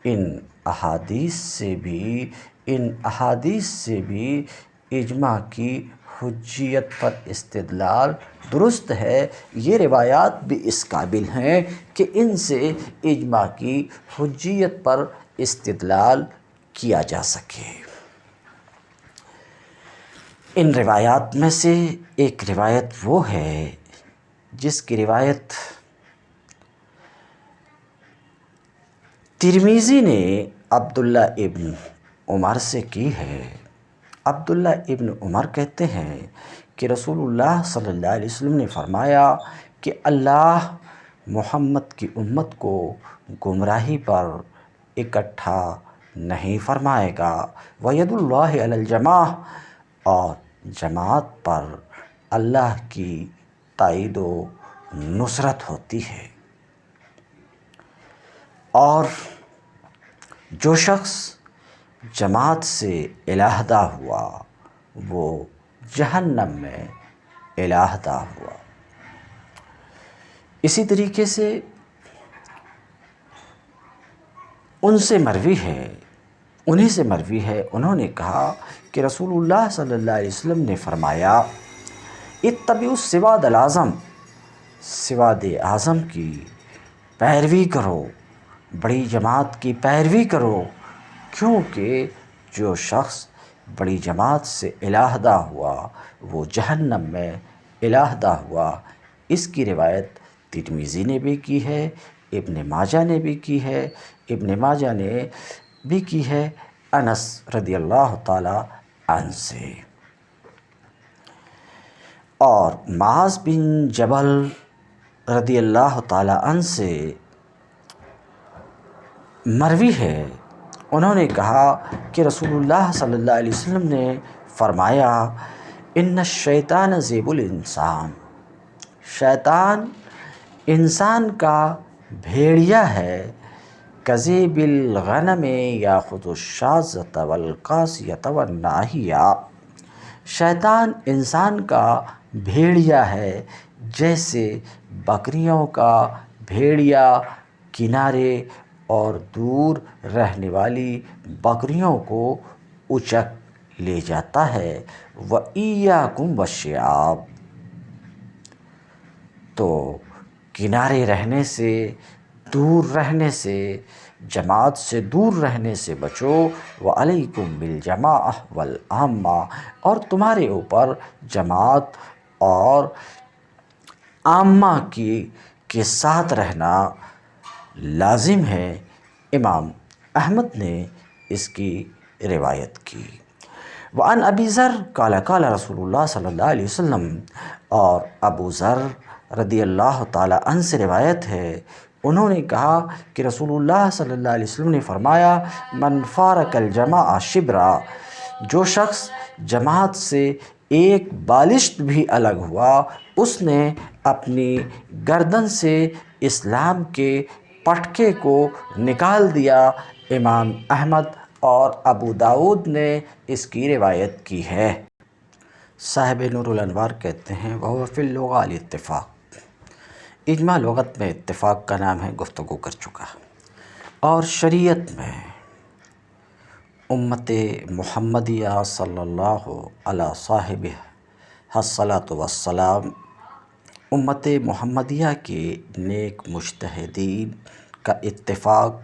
ان احادیث سے بھی اجماع کی حجیت پر استدلال درست ہے۔ یہ روایات بھی اس قابل ہیں کہ ان سے اجماع کی حجیت پر استدلال کیا جا سکے۔ ان روایات میں سے ایک روایت وہ ہے جس کی روایت ترمذی نے عبداللہ ابن عمر سے کی ہے۔ عبداللہ ابن عمر کہتے ہیں کہ رسول اللہ صلی اللہ علیہ وسلم نے فرمایا کہ اللہ محمد کی امت کو گمراہی پر اکٹھا نہیں فرمائے گا، وَيَدُ اللَّهِ عَلَى الْجَمَاعَةِ، اور جماعت پر اللہ کی تائید و نصرت ہوتی ہے، اور جو شخص جماعت سے علیحدہ ہوا وہ جہنم میں علیحدہ ہوا۔ اسی طریقے سے انہی سے مروی ہے، انہوں نے کہا کہ رسول اللہ صلی اللہ علیہ وسلم نے فرمایا اتبعوا السواد الاعظم، سواد اعظم کی پیروی کرو، بڑی جماعت کی پیروی کرو، کیونکہ جو شخص بڑی جماعت سے علیحدہ ہوا وہ جہنم میں علیحدہ ہوا۔ اس کی روایت ترمذی نے بھی کی ہے، ابن ماجہ نے بھی کی ہے، ابن ماجہ نے بھی کی ہے انس رضی اللہ تعالی عنہ سے، اور معاذ بن جبل رضی اللہ تعالی عنہ سے مروی ہے، انہوں نے کہا کہ رسول اللہ صلی اللہ علیہ وسلم نے فرمایا ان الشیطان ذیب الانسان، شیطان انسان کا بھیڑیا ہے، کذیب الغنم یاخذ الشاذۃ والقاصیۃ والناہیہ، شیطان انسان کا بھیڑیا ہے جیسے بکریوں کا بھیڑیا کنارے اور دور رہنے والی بکریوں کو اچک لے جاتا ہے۔ وَإِيَّاكُمْ وَالشِّعَابَ، تو کنارے رہنے سے، دور رہنے سے، جماعت سے دور رہنے سے بچو۔ وعلیکم بالجماعہ والعامہ، اور تمہارے اوپر جماعت اور عامہ کے ساتھ رہنا لازم ہے۔ امام احمد نے اس کی روایت کی۔ وعن ابی ذر قال قال رسول اللہ صلی اللہ علیہ وسلم، اور ابو ذر رضی اللہ تعالی عنہ سے روایت ہے، انہوں نے کہا کہ رسول اللہ صلی اللہ علیہ وسلم نے فرمایا، من فارق الجماعہ شبرا، جو شخص جماعت سے ایک بالشت بھی الگ ہوا، اس نے اپنی گردن سے اسلام کے پٹکے کو نکال دیا۔ امام احمد اور ابو داؤد نے اس کی روایت کی ہے۔ صاحب نور الانوار کہتے ہیں، وَهُوَ فِي اللُّغَةِ الاتفاق، اجماع لغت میں اتفاق کا نام ہے، گفتگو کر چکا، اور شریعت میں امت محمدیہ صلی اللہ علیہ صاحبہ الصلاۃ والسلام، امت محمدیہ کے نیک مجتہدین کا اتفاق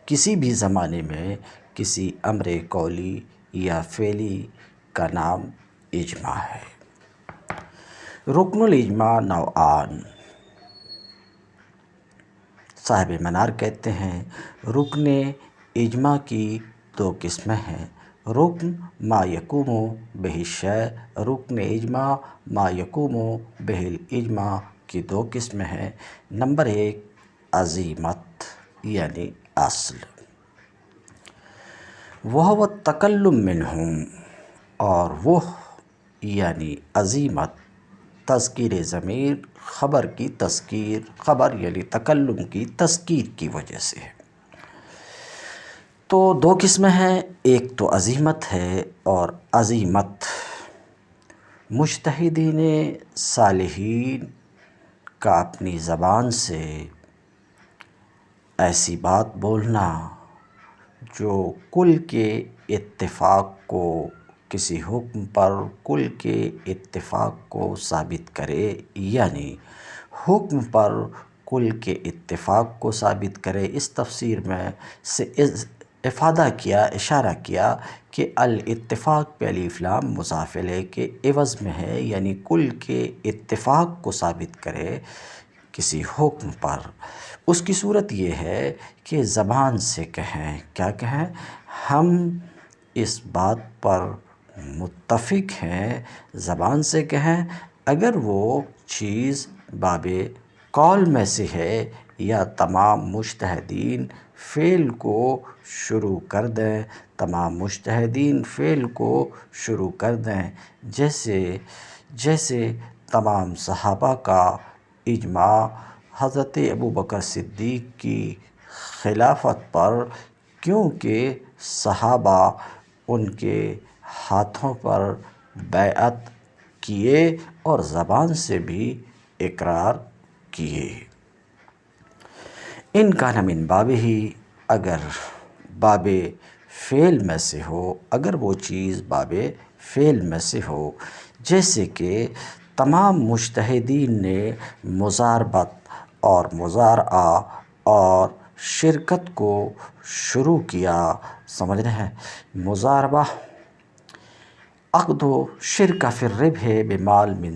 کسی بھی زمانے میں کسی امر قولی یا فعلی کا نام اجماع ہے۔ رکن الاجماع نوعان، صاحب منار کہتے ہیں، رکن اجماع کی دو قسمیں ہیں۔ رکن ما یقوم بہ الشیء، رکن اجماع ما یقوم بہ الاجماع کی دو قسمیں ہیں۔ نمبر ایک، عزیمت یعنی اصل، وہو التکلم منہم، اور وہ یعنی عزیمت تذکیر ضمیر، خبر کی تذکیر، خبر یعنی تکلم کی تذکیر کی وجہ سے ہے۔ تو دو قسمیں ہیں، ایک تو عزیمت ہے، اور عزیمت مجتہدین صالحین کا اپنی زبان سے ایسی بات بولنا جو کل کے اتفاق کو، کسی حکم پر کل کے اتفاق کو ثابت کرے، یعنی حکم پر کل کے اتفاق کو ثابت کرے۔ اس تفسیر میں سے افادہ کیا، اشارہ کیا کہ الاتفاق پہ الف لام مضاف الیہ کے عوض میں ہے، یعنی کل کے اتفاق کو ثابت کرے کسی حکم پر۔ اس کی صورت یہ ہے کہ زبان سے کہیں، کیا کہیں؟ ہم اس بات پر متفق ہیں، زبان سے کہیں۔ اگر وہ چیز باب قول میں سے ہے، یا تمام مجتہدین فعل کو شروع کر دیں، تمام مجتہدین فعل کو شروع کر دیں، جیسے تمام صحابہ کا اجماع حضرت ابوبکر صدیق کی خلافت پر، کیونکہ صحابہ ان کے ہاتھوں پر بیعت کیے اور زبان سے بھی اقرار کیے۔ ان کان من بابہ، اگر باب فعل میں سے ہو، اگر وہ چیز باب فعل میں سے ہو، جیسے کہ تمام مجتہدین نے مزاربت اور مزارعہ اور شرکت کو شروع کیا، سمجھ رہے ہیں؟ مزاربہ عقد و شرکہ فی الربح بمال من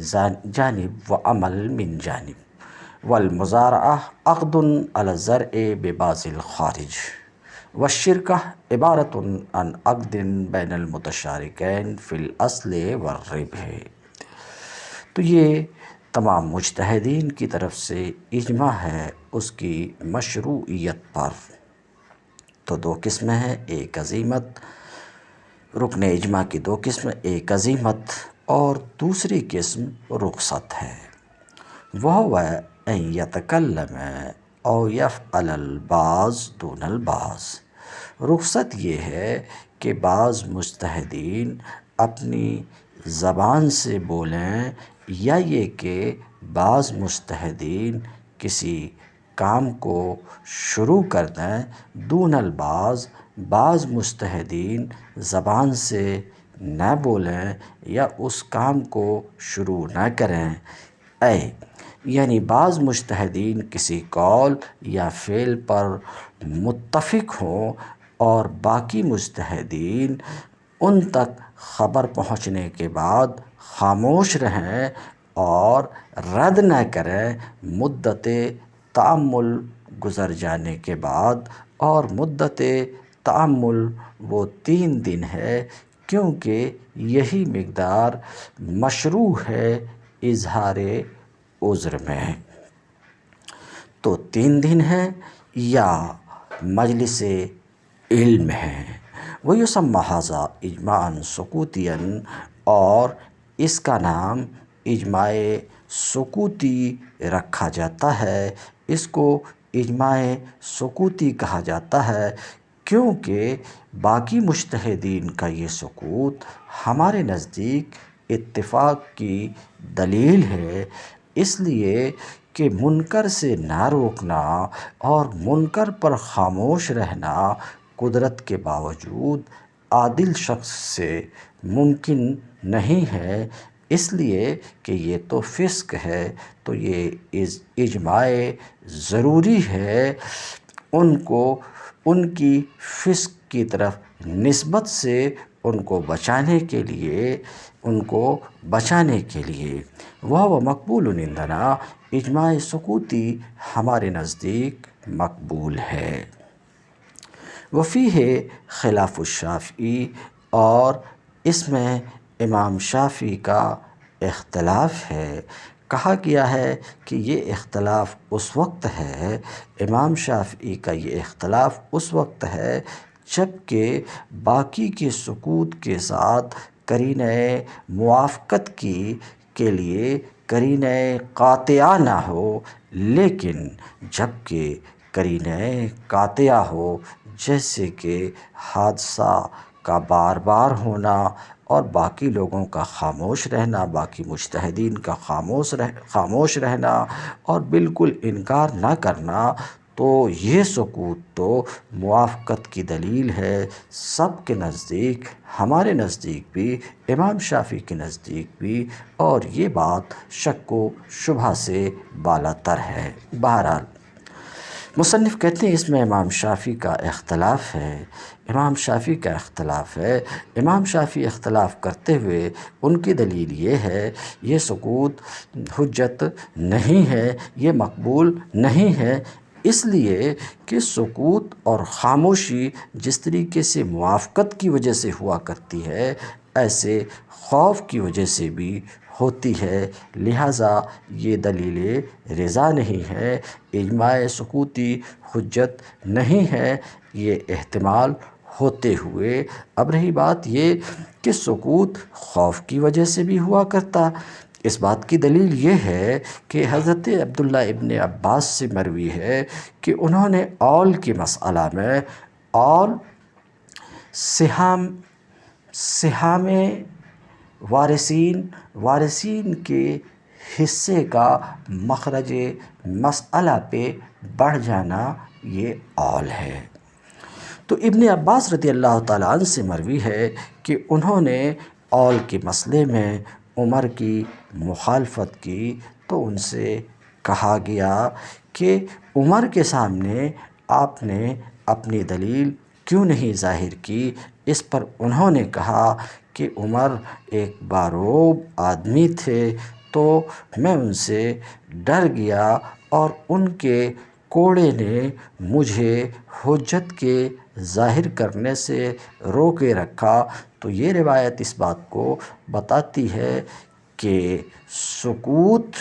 جانب و عمل من جانب، والمزارعہ عقد علی الزرع ببعض الخارج، والشرکہ عبارۃ عن عقد بین المتشارکین فی الاصل والربح۔ تو یہ تمام مجتہدین کی طرف سے اجماع ہے اس کی مشروعیت پر۔ تو دو قسمیں ہیں، ایک عزیمت، رکن اجماع کی دو قسمیں، ایک عزیمت اور دوسری قسم رخصت ہے۔ وہو ان یتکلم او یفعل البعض دون البعض، رخصت یہ ہے کہ بعض مجتہدین اپنی زبان سے بولیں، یا یہ کہ بعض مجتہدین کسی کام کو شروع کر دیں، دون البعض، بعض مجتہدین زبان سے نہ بولیں یا اس کام کو شروع نہ کریں۔ اے یعنی بعض مجتہدین کسی قول یا فعل پر متفق ہوں اور باقی مجتہدین ان تک خبر پہنچنے کے بعد خاموش رہیں اور رد نہ کریں، مدت تأمل گزر جانے کے بعد، اور مدت تأمل وہ 3 دن ہے، کیونکہ یہی مقدار مشروع ہے اظہار عذر میں۔ تو 3 دن ہے یا مجلس علم ہے۔ وَيُسَمَّى هَذَا اجماعًا سکوتیًا، اور اس کا نام اجماع سکوتی رکھا جاتا ہے۔ اس کو اجماع سکوتی کہا جاتا ہے کیونکہ باقی مجتہدین کا یہ سکوت ہمارے نزدیک اتفاق کی دلیل ہے، اس لیے کہ منکر سے نہ روکنا اور منکر پر خاموش رہنا قدرت کے باوجود عادل شخص سے ممکن نہیں ہے، اس لیے کہ یہ تو فسق ہے، تو یہ اجماع ضروری ہے ان کی فسق کی طرف نسبت سے ان کو بچانے کے لیے وہ مقبول عندنا، اجماع سکوتی ہمارے نزدیک مقبول ہے۔ وفیہ خلاف الشافعی، اور اس میں امام شافعی کا اختلاف ہے۔ کہا گیا ہے کہ یہ اختلاف اس وقت ہے، امام شافعی کا یہ اختلاف اس وقت ہے جب کہ باقی کے سکوت کے ساتھ قرینہ موافقت کے لیے قرینہ قاطعہ نہ ہو، لیکن جب کہ قرینہ قاطعہ ہو، جیسے کہ حادثہ کا بار بار ہونا اور باقی لوگوں کا خاموش رہنا، باقی مجتہدین کا خاموش رہنا اور بالکل انکار نہ کرنا، تو یہ سکوت تو موافقت کی دلیل ہے سب کے نزدیک، ہمارے نزدیک بھی، امام شافعی کے نزدیک بھی، اور یہ بات شک و شبہ سے بالاتر ہے۔ بہرحال مصنف کہتے ہیں اس میں امام شافعی کا اختلاف ہے۔ امام شافعی اختلاف کرتے ہوئے ان کی دلیل یہ ہے، یہ سکوت حجت نہیں ہے، یہ مقبول نہیں ہے، اس لیے کہ سکوت اور خاموشی جس طریقے سے موافقت کی وجہ سے ہوا کرتی ہے، ایسے خوف کی وجہ سے بھی ہوتی ہے، لہٰذا یہ دلیل رضا نہیں ہے، اجماع سکوتی حجت نہیں ہے، یہ احتمال ہوتے ہوئے۔ اب رہی بات یہ کہ سکوت خوف کی وجہ سے بھی ہوا کرتا، اس بات کی دلیل یہ ہے کہ حضرت عبداللہ ابن عباس سے مروی ہے کہ انہوں نے اول کے مسئلہ میں اول سہام وارثین کے حصے کا مخرج مسئلہ پہ بڑھ جانا یہ اول ہے۔ تو ابن عباس رضی اللہ تعالیٰ عنہ سے مروی ہے کہ انہوں نے اول کے مسئلے میں عمر کی مخالفت کی، تو ان سے کہا گیا کہ عمر کے سامنے آپ نے اپنی دلیل کیوں نہیں ظاہر کی؟ اس پر انہوں نے کہا کہ عمر ایک باروب آدمی تھے، تو میں ان سے ڈر گیا اور ان کے کوڑے نے مجھے حجت کے ظاہر کرنے سے روکے رکھا۔ تو یہ روایت اس بات کو بتاتی ہے کہ سکوت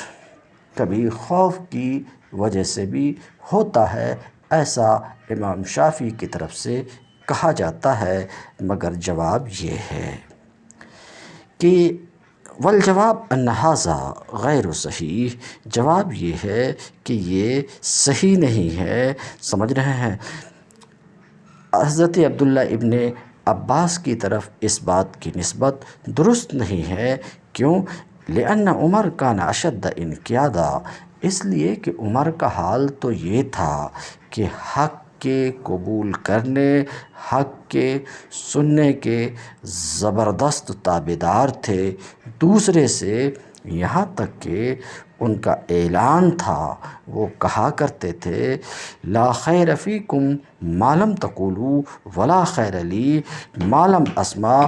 کبھی خوف کی وجہ سے بھی ہوتا ہے، ایسا امام شافعی کی طرف سے کہا جاتا ہے، مگر جواب یہ ہے کہ والجواب ان ھذا غیر صحیح، جواب یہ ہے کہ یہ صحیح نہیں ہے۔ سمجھ رہے ہیں؟ حضرت عبداللہ ابن عباس کی طرف اس بات کی نسبت درست نہیں ہے، کیوں؟ لأن عمر کان اشد انقیادا، اس لیے کہ عمر کا حال تو یہ تھا کہ حق کے قبول کرنے، حق کے سننے کے زبردست تابعدار تھے، دوسرے سے یہاں تک کہ ان کا اعلان تھا، وہ کہا کرتے تھے لا خیر فیکم ما لم تقولوا ولا خیر لی ما لم اسمع،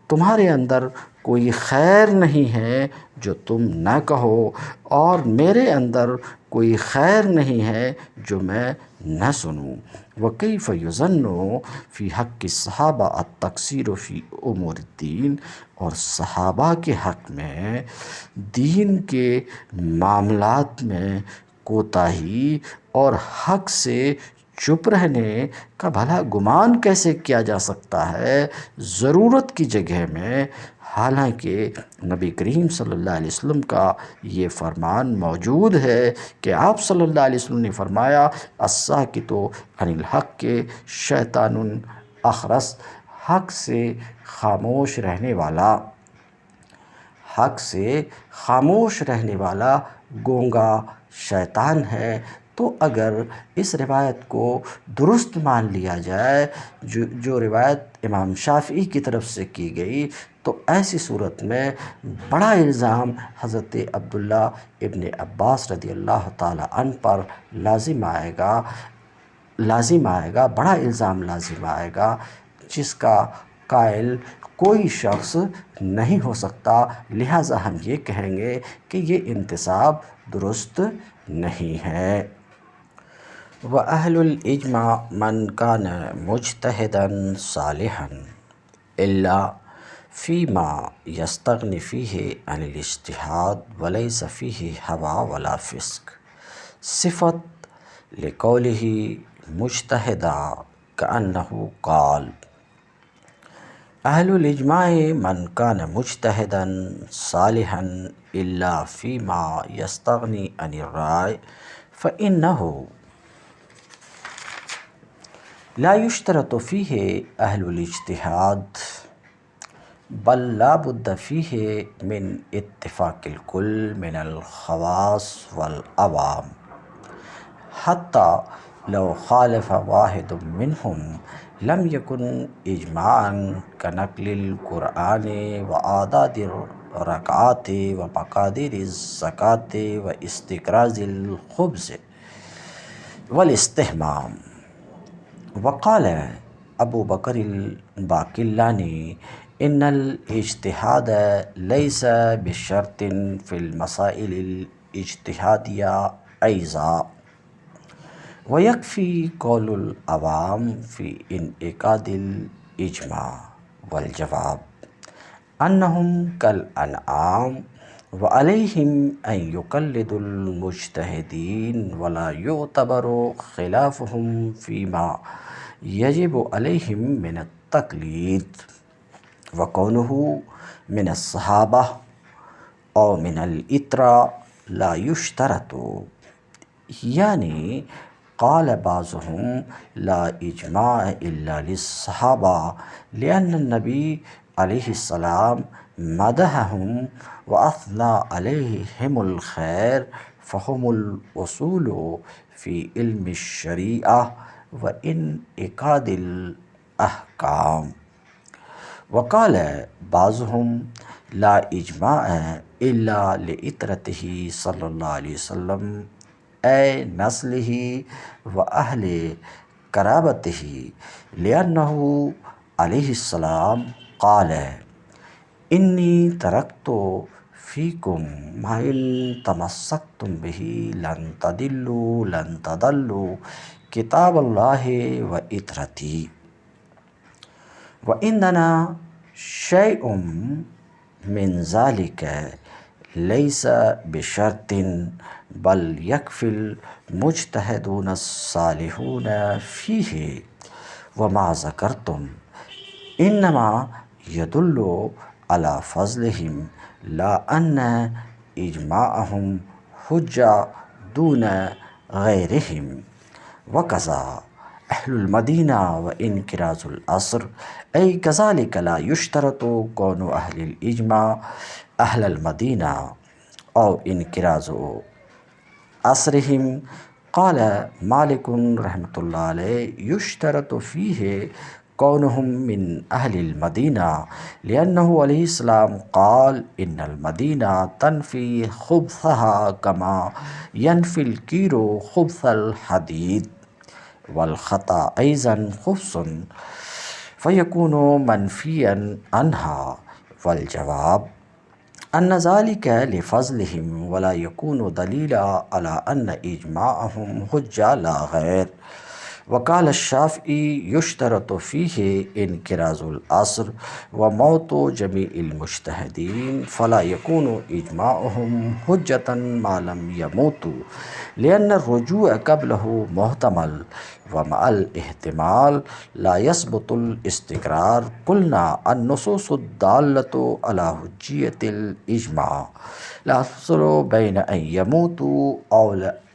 تمہارے اندر کوئی خیر نہیں ہے جو تم نہ کہو، اور میرے اندر کوئی خیر نہیں ہے جو میں نہ سنوں۔ وَكَيْفَ يُظَنُّ فِي حَقِّ الصَّحَابَةِ التَّقْصِيرُ فِي أُمُورِ الدِّينِ، اور صحابہ کے حق میں دین کے معاملات میں کوتاہی اور حق سے چپ رہنے کا بھلا گمان کیسے کیا جا سکتا ہے ضرورت کی جگہ میں، حالانکہ نبی کریم صلی اللہ علیہ وسلم کا یہ فرمان موجود ہے کہ آپ صلی اللہ علیہ وسلم نے فرمایا الساکت عن الحق شیطان اخرس، حق سے خاموش رہنے والا، حق سے خاموش رہنے والا گونگا شیطان ہے۔ تو اگر اس روایت کو درست مان لیا جائے جو روایت امام شافعی کی طرف سے کی گئی، تو ایسی صورت میں بڑا الزام حضرت عبداللہ ابن عباس رضی اللہ تعالی عنہ پر لازم آئے گا، بڑا الزام لازم آئے گا، جس کا قائل کوئی شخص نہیں ہو سکتا۔ لہٰذا ہم یہ کہیں گے کہ یہ انتساب درست نہیں ہے۔ وَأَهْلُ الْإِجْمَاعِ مَنْ كَانَ مُجْتَهِدًا صَالِحًا إِلَّا فِي مَا يَسْتَغْنِي فِيهِ عَنِ الْاجْتِهَادِ وَلَيْسَ فِيهِ هَوَى وَلَا فِسْقٌ، صفت لِقَوْلِهِ مُجْتَهِدًا كَأَنَّهُ قَالَ اہل الاجماع من کان مجتہدا صالحا الا فیما یستغنی عن الرائے فانہ لا یشترط فیہ اہل الاجتہاد بل لا بد فیہ من اتفاق الکل من الخواص والعوام حتی لو خالف واحد منہم لم یکن اجماعا کنقل القرآن وعداد الرکعات ومقادیر الزکوٰۃ واستقراض الخبز والاستحمام۔ وقال ابو بکر الباقلانی ان الاجتہاد لیس بشرط فی المسائل الاجتہادیہ ایضا، ویکفی قول العوام فی انعقاد الاجماع، والجواب انہم کالانعام وعلیہم ان یقلدوا المجتہدین ولا یعتبر خلافہم فیما یجب علیہم من التقلید، وکونہ من الصحابہ او من الاتراء لا یشترط، یعنی قال بعضهم لا اجماع الا للصحابہ لان النبی علیہ السلام مدحهم واثنى علیہم الخیر فهم الاصول فی علم الشریعہ وانعقاد الاحکام۔ وقال بعضهم لا اجماع الا لعترته صلی اللہ علیہ وسلم اے نسلہ واہل قرابتہ لانہ علیہ السلام قال انی ترکت فیکم ما ان تمسکتم بہ لن تضلوا کتاب اللہ وعترتی، وعندنا شیء من ذلک لیس بشرط بل یکفی المجتہدون الصالحون فیہ، وما ذکرتم انما یدل علی فضلہم لا ان اجماعہم حجہ دون غیرہم۔ وکذا اہل المدینہ وانقراض العصر ای کذالک لا یشترط کون اہل الاجماع اہل المدینہ او انقراض عصرہم۔ قال مالک رحمۃ اللہ علیہ یشترط فیہ كونهم من أهل المدينة لأنه عليه السلام قال إن المدينة تنفي خبثها كما ينفي الكير خبث الحديد والخطأ أيضا خبث فيكون منفيا عنها. والجواب أن ذلك لفضلهم ولا يكون دليلا على أن إجماعهم حجة لا غير. وقال الشافعي يشترط فيه انقراض العصر وموت جميع المجتهدين فلا يكون إجماعهم حجة ما لم يموتوا لأن الرجوع قبله محتمل ومع الاحتمال لا يثبت الاستقرار. قلنا النصوص الدالة على حجية الإجماع لا تفصل بين أن يموتوا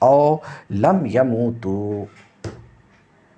أو لم يموتوا